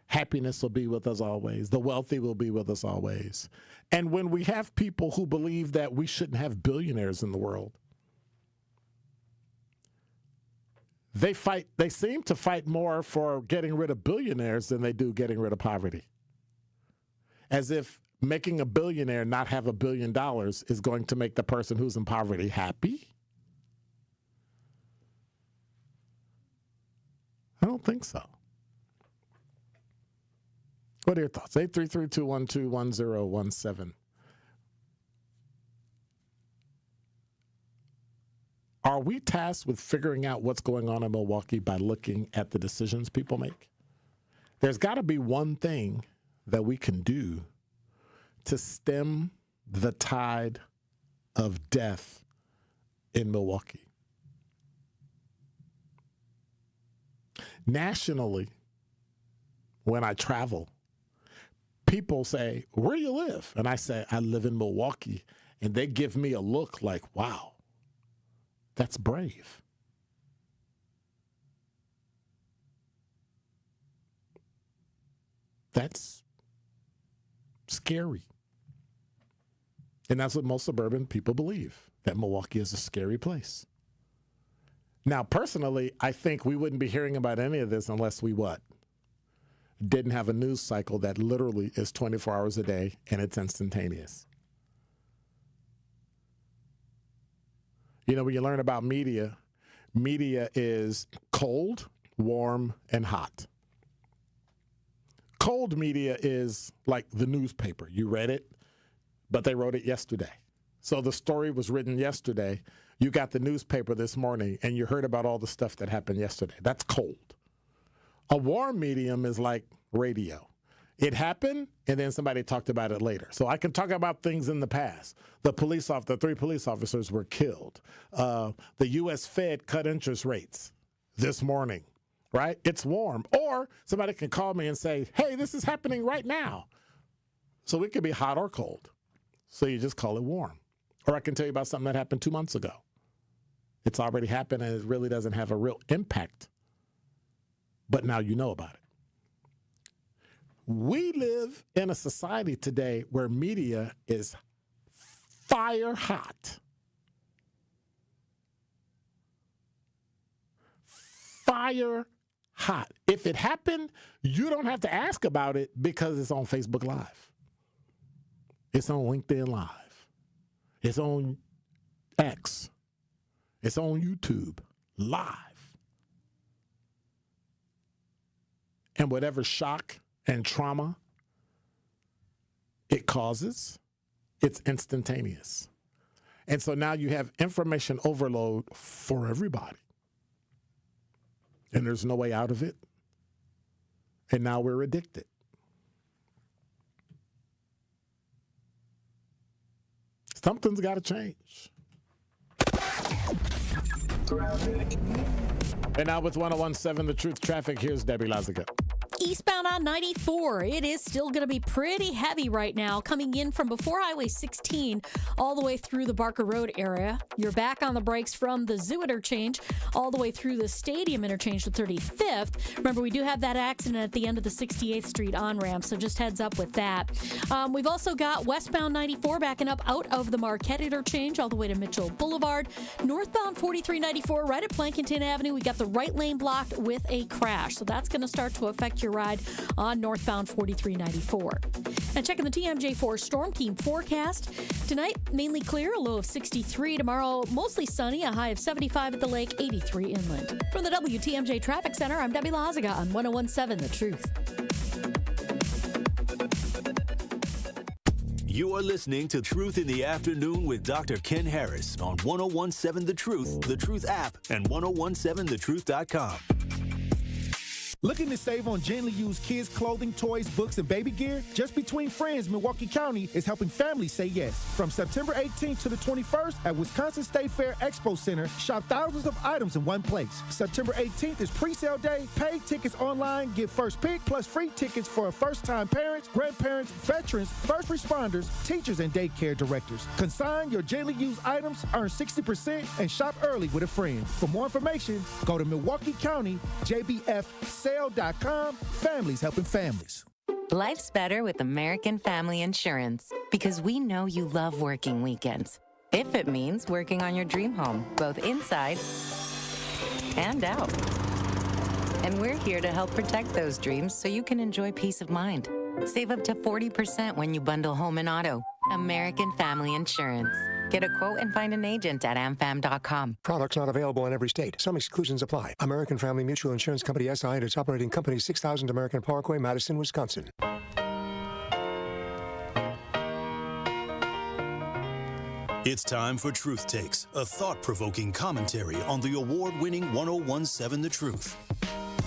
Happiness will be with us always. The wealthy will be with us always. And when we have people who believe that we shouldn't have billionaires in the world, they seem to fight more for getting rid of billionaires than they do getting rid of poverty. As if making a billionaire not have $1 billion is going to make the person who's in poverty happy. I don't think so. What are your thoughts? 833-212-1017. Are we tasked with figuring out what's going on in Milwaukee by looking at the decisions people make? There's got to be one thing that we can do to stem the tide of death in Milwaukee. Nationally, when I travel, people say, "Where do you live?" And I say, "I live in Milwaukee." And they give me a look like, "Wow, that's brave." That's scary. And that's what most suburban people believe, that Milwaukee is a scary place. Now, personally, I think we wouldn't be hearing about any of this unless we what? Didn't have a news cycle that literally is 24 hours a day and it's instantaneous. You know, when you learn about media, media is cold, warm, and hot. Cold media is like the newspaper. You read it, but they wrote it yesterday. So the story was written yesterday. You got the newspaper this morning, and you heard about all the stuff that happened yesterday. That's cold. A warm medium is like radio. It happened, and then somebody talked about it later. So I can talk about things in the past. The 3 police officers were killed. The U.S. Fed cut interest rates this morning, right? It's warm. Or somebody can call me and say, "Hey, this is happening right now." So it could be hot or cold. So you just call it warm. Or I can tell you about something that happened 2 months ago. It's already happened, and it really doesn't have a real impact. But now you know about it. We live in a society today where media is fire hot. Fire hot. If it happened, you don't have to ask about it because it's on Facebook Live. It's on LinkedIn Live. It's on X. It's on YouTube Live. And whatever shock and trauma it causes, it's instantaneous. And so now you have information overload for everybody. And there's no way out of it. And now we're addicted. Something's got to change. And now with 101.7 The Truth Traffic, here's Debbie Lazaga. Eastbound on 94, it is still going to be pretty heavy right now, coming in from before Highway 16 all the way through the Barker Road area. You're back on the brakes from the Zoo interchange all the way through the Stadium interchange to 35th. Remember, we do have that accident at the end of the 68th Street on-ramp, so just heads up with that. We've also got westbound 94 backing up out of the Marquette interchange all the way to Mitchell Boulevard. Northbound 4394 right at Plankinton Avenue, we got the right lane blocked with a crash, so that's going to start to affect your ride on northbound 4394. And checking the TMJ4 Storm Team forecast. Tonight, mainly clear, a low of 63. Tomorrow, mostly sunny, a high of 75 at the lake, 83 inland. From the WTMJ Traffic Center, I'm Debbie Lazaga on 101.7 The Truth. You are listening to Truth in the Afternoon with Dr. Ken Harris on 101.7 The Truth app, and 1017thetruth.com. Looking to save on gently used kids' clothing, toys, books, and baby gear? Just Between Friends, Milwaukee County is helping families say yes. From September 18th to the 21st at Wisconsin State Fair Expo Center, shop thousands of items in one place. September 18th is pre-sale day. Pay tickets online, get first pick, plus free tickets for first-time parents, grandparents, veterans, first responders, teachers, and daycare directors. Consign your gently used items, earn 60%, and shop early with a friend. For more information, go to Milwaukee County, JBF.com. Families helping families. Life's better with American Family Insurance because we know you love working weekends. If it means working on your dream home, both inside and out. And we're here to help protect those dreams so you can enjoy peace of mind. Save up to 40% when you bundle home and auto. American Family Insurance. Get a quote and find an agent at amfam.com. Products not available in every state. Some exclusions apply. American Family Mutual Insurance Company SI and its operating company 6000 American Parkway, Madison, Wisconsin. It's time for Truth Takes, a thought-provoking commentary on the award-winning 101.7 The Truth.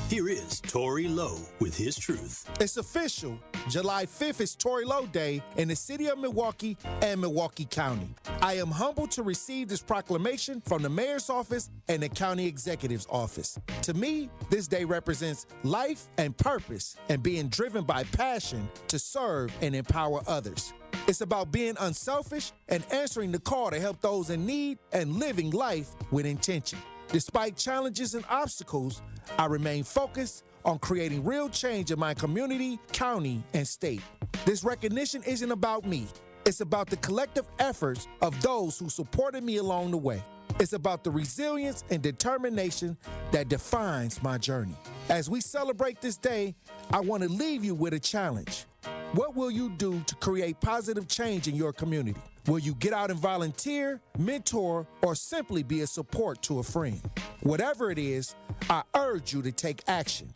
Here is Tory Lowe with his truth. It's official. July 5th is Tory Lowe Day in the city of Milwaukee and Milwaukee County. I am humbled to receive this proclamation from the mayor's office and the county executive's office. To me, this day represents life and purpose and being driven by passion to serve and empower others. It's about being unselfish and answering the call to help those in need and living life with intention. Despite challenges and obstacles, I remain focused on creating real change in my community, county, and state. This recognition isn't about me. It's about the collective efforts of those who supported me along the way. It's about the resilience and determination that defines my journey. As we celebrate this day, I want to leave you with a challenge. What will you do to create positive change in your community? Will you get out and volunteer, mentor, or simply be a support to a friend? Whatever it is, I urge you to take action.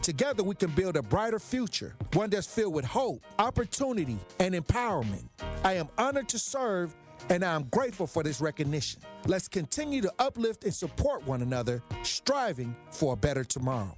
Together, we can build a brighter future, one that's filled with hope, opportunity, and empowerment. I am honored to serve, and I'm grateful for this recognition. Let's continue to uplift and support one another, striving for a better tomorrow.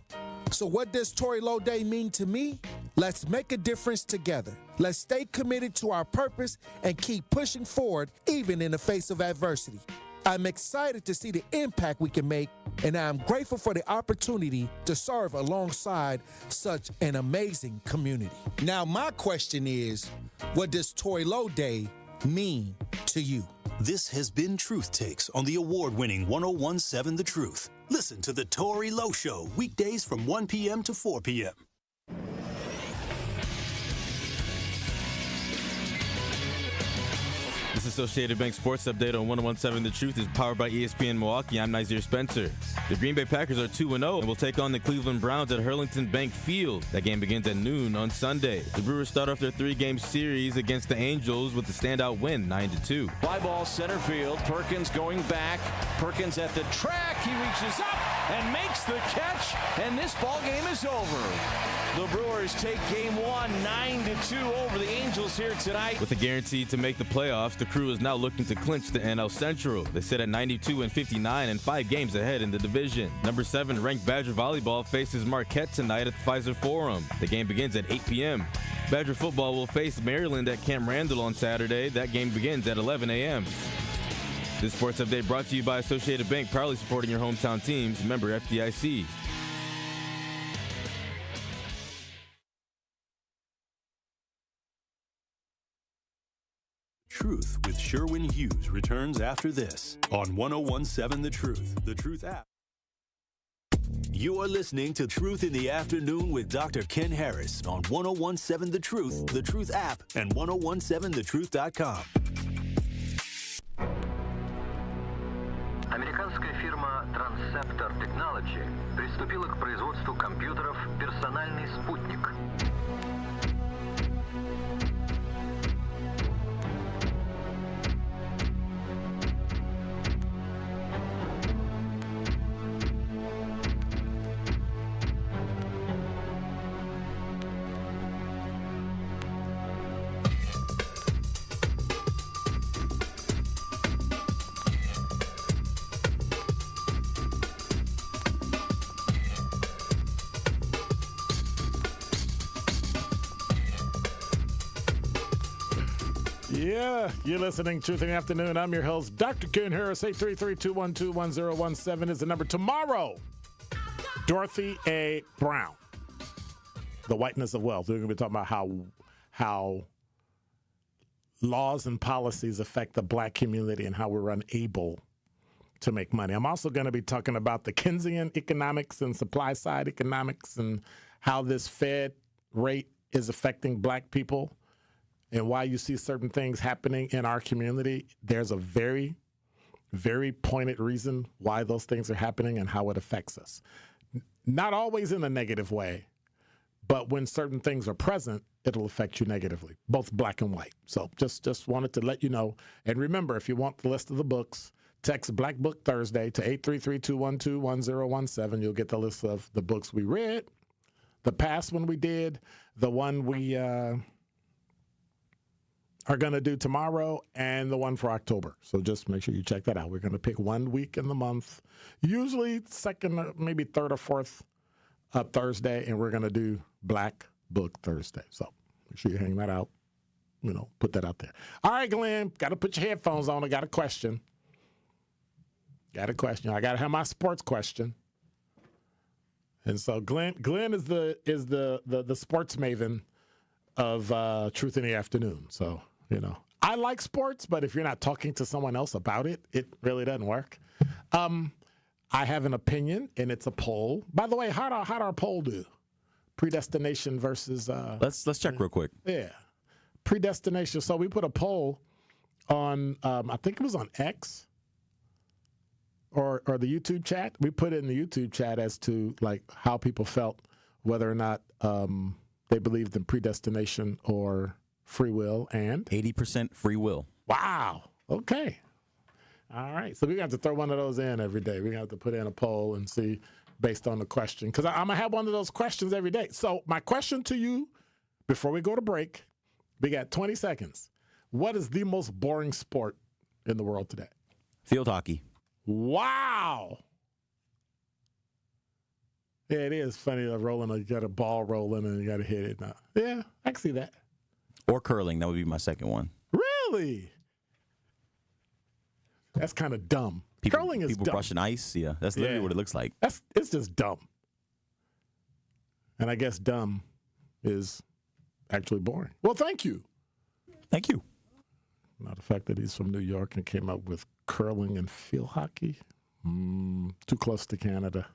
So what does Tory Lowe Day mean to me? Let's make a difference together. Let's stay committed to our purpose and keep pushing forward even in the face of adversity. I'm excited to see the impact we can make, and I'm grateful for the opportunity to serve alongside such an amazing community. Now, my question is, what does Tory Lowe Day mean to you? This has been Truth Takes on the award-winning 1017 The Truth. Listen to The Tory Lowe Show weekdays from 1 p.m. to 4 p.m. This Associated Bank Sports Update on 1017 The Truth is powered by ESPN Milwaukee. I'm Nazir Spencer. The Green Bay Packers are 2-0 and will take on the Cleveland Browns at Hurlington Bank Field. That game begins at noon on Sunday. The Brewers start off their three-game series against the Angels with the standout win, 9-2. Fly ball center field. Perkins going back. Perkins at the track. He reaches up and makes the catch, and this ball game is over. The Brewers take game one, 9-2 over the Angels here tonight. With a guarantee to make the playoffs, the Crew is now looking to clinch the NL Central. They sit at 92-59 and 5 games ahead in the division. Number 7 ranked Badger Volleyball faces Marquette tonight at the Pfizer Forum. The game begins at 8 p.m. Badger Football will face Maryland at Camp Randall on Saturday. That game begins at 11 a.m. This sports update brought to you by Associated Bank, proudly supporting your hometown teams. Member FDIC. Truth with Sherwin Hughes returns after this on 1017 The Truth, The Truth app. You are listening to Truth in the Afternoon with Dr. Ken Harris on 1017 The Truth app, and 1017thetruth.com. Американская фирма Transceptor Technology приступила к производству компьютеров «Персональный спутник». Yeah, you're listening to Truth in the Afternoon. I'm your host, Dr. Ken Harris. 833-212-1017 is the number. Tomorrow, Dorothy A. Brown, The Whiteness of Wealth. We're going to be talking about how laws and policies affect the black community and how we're unable to make money. I'm also going to be talking about the Keynesian economics and supply side economics and how this Fed rate is affecting black people and why you see certain things happening in our community. There's a very, very pointed reason why those things are happening and how it affects us. Not always in a negative way, but when certain things are present, it'll affect you negatively, both black and white. So just wanted to let you know. And remember, if you want the list of the books, text Black Book Thursday to 833-212-1017. You'll get the list of the books we read, the past one we did, the one we are going to do tomorrow, and the one for October. So just make sure you check that out. We're going to pick 1 week in the month, usually second, maybe third or fourth Thursday, and we're going to do Black Book Thursday. So make sure you hang that out. Put that out there. All right, Glenn, got to put your headphones on. I got a question. I got to have my sports question. And so Glenn is the sports maven of Truth in the Afternoon. So, I like sports, but if you're not talking to someone else about it, it really doesn't work. I have an opinion, and it's a poll. By the way, how'd our poll do? Predestination versus... Let's check real quick. Yeah. Predestination. So we put a poll on, I think it was on X or the YouTube chat. We put it in the YouTube chat as to how people felt, whether or not they believed in predestination or free will, and 80% free will. Wow. Okay. All right. So we have to throw one of those in every day. We have to put in a poll and see based on the question, because I'm going to have one of those questions every day. So my question to you before we go to break, we got 20 seconds. What is the most boring sport in the world today? Field hockey. Wow. Yeah, it is funny rolling. You got a ball rolling and you got to hit it now. Yeah, I can see that. Or curling. That would be my second one. Really? That's kind of dumb. Curling is people dumb. brushing ice. Yeah, that's literally what it looks like. It's just dumb. And I guess dumb is actually boring. Well, thank you. Thank you. Now, the fact that he's from New York and came up with curling and field hockey, too close to Canada.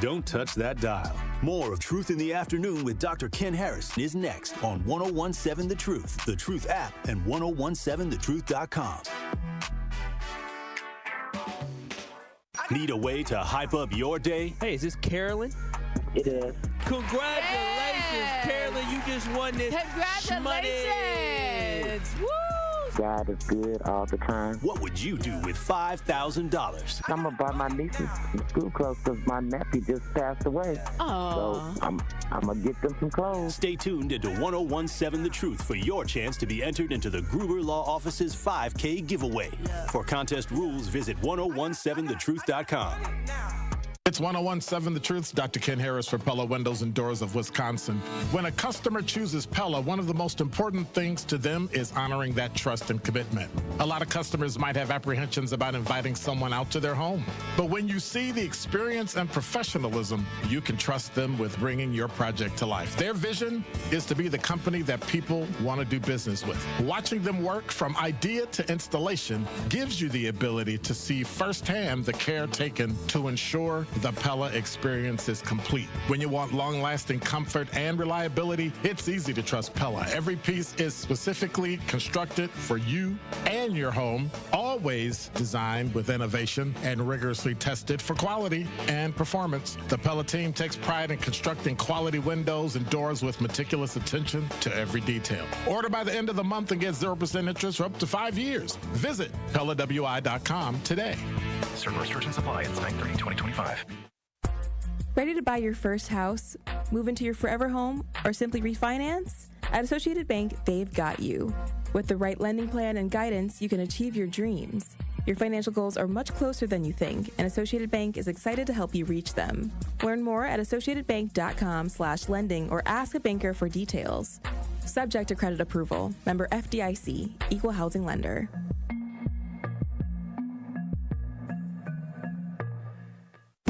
Don't touch that dial. More of Truth in the Afternoon with Dr. Ken Harris is next on 1017 The Truth, The Truth app, and 1017thetruth.com. Need a way to hype up your day? Hey, is this Carolyn? It is. Congratulations, Carolyn. You just won this. Congratulations. Woo! God is good all the time. What would you do with $5,000? I'm going to buy my nieces some school clothes because my nephew just passed away. Oh. So I'm going to get them some clothes. Stay tuned into 1017 The Truth for your chance to be entered into the Gruber Law Office's 5K giveaway. For contest rules, visit 1017thetruth.com. It's 1017 The Truth. Dr. Ken Harris for Pella Windows and Doors of Wisconsin. When a customer chooses Pella, one of the most important things to them is honoring that trust and commitment. A lot of customers might have apprehensions about inviting someone out to their home. But when you see the experience and professionalism, you can trust them with bringing your project to life. Their vision is to be the company that people want to do business with. Watching them work from idea to installation gives you the ability to see firsthand the care taken to ensure the Pella experience is complete. When you want long-lasting comfort and reliability, it's easy to trust Pella. Every piece is specifically constructed for you and your home, always designed with innovation and rigorously tested for quality and performance. The Pella team takes pride in constructing quality windows and doors with meticulous attention to every detail. Order by the end of the month and get 0% interest for up to 5 years. Visit PellaWI.com today. Certain restrictions apply. It's 9/30/2025. Ready to buy your first house, move into your forever home, or simply refinance? At Associated Bank, they've got you. With the right lending plan and guidance, you can achieve your dreams. Your financial goals are much closer than you think, and Associated Bank is excited to help you reach them. Learn more at associatedbank.com/lending or ask a banker for details. Subject to credit approval. Member FDIC, Equal Housing Lender.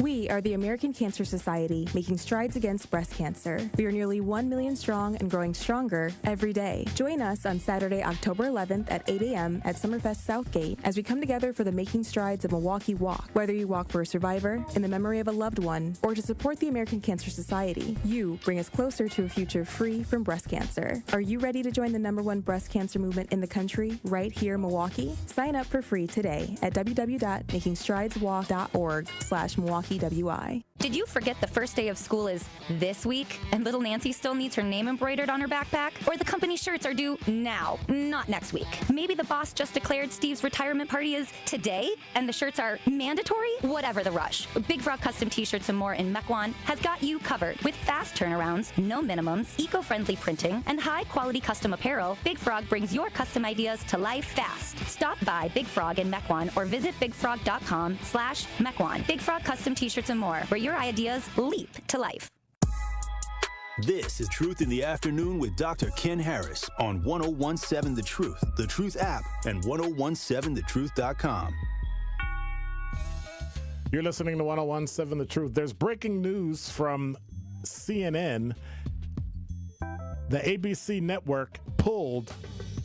We are the American Cancer Society, making strides against breast cancer. We are nearly 1 million strong and growing stronger every day. Join us on Saturday, October 11th at 8 a.m. at Summerfest Southgate as we come together for the Making Strides of Milwaukee Walk. Whether you walk for a survivor, in the memory of a loved one, or to support the American Cancer Society, you bring us closer to a future free from breast cancer. Are you ready to join the #1 breast cancer movement in the country right here in Milwaukee? Sign up for free today at www.makingstrideswalk.org/Milwaukee WI. Did you forget the first day of school is this week and little Nancy still needs her name embroidered on her backpack? Or the company shirts are due now, not next week? Maybe the boss just declared Steve's retirement party is today and the shirts are mandatory? Whatever the rush, Big Frog Custom T-shirts and more in Mequon has got you covered. With fast turnarounds, no minimums, eco-friendly printing, and high-quality custom apparel, Big Frog brings your custom ideas to life fast. Stop by Big Frog in Mequon or visit bigfrog.com/Mequon. Big Frog Custom t-shirts, and more, where your ideas leap to life. This is Truth in the Afternoon with Dr. Ken Harris on 1017 The Truth app, and 1017thetruth.com. You're listening to 1017 The Truth. There's breaking news from CNN. The ABC network pulled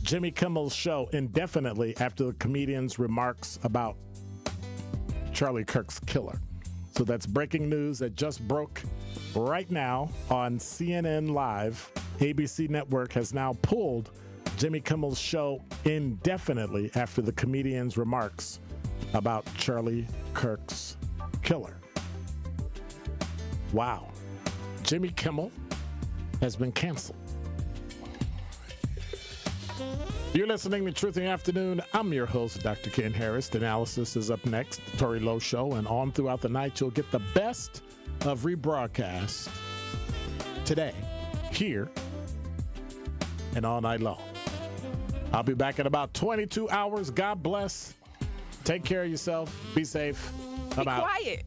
Jimmy Kimmel's show indefinitely after the comedian's remarks about Charlie Kirk's killer. So that's breaking news that just broke right now on CNN Live. ABC network has now pulled Jimmy Kimmel's show indefinitely after the comedian's remarks about Charlie Kirk's killer. Wow. Jimmy Kimmel has been canceled. You're listening to Truth in the Afternoon. I'm your host, Dr. Ken Harris. The analysis is up next, the Tori Lowe Show, and on throughout the night, you'll get the best of rebroadcast today, here, and all night long. I'll be back in about 22 hours. God bless. Take care of yourself. Be safe. I'm out. Quiet.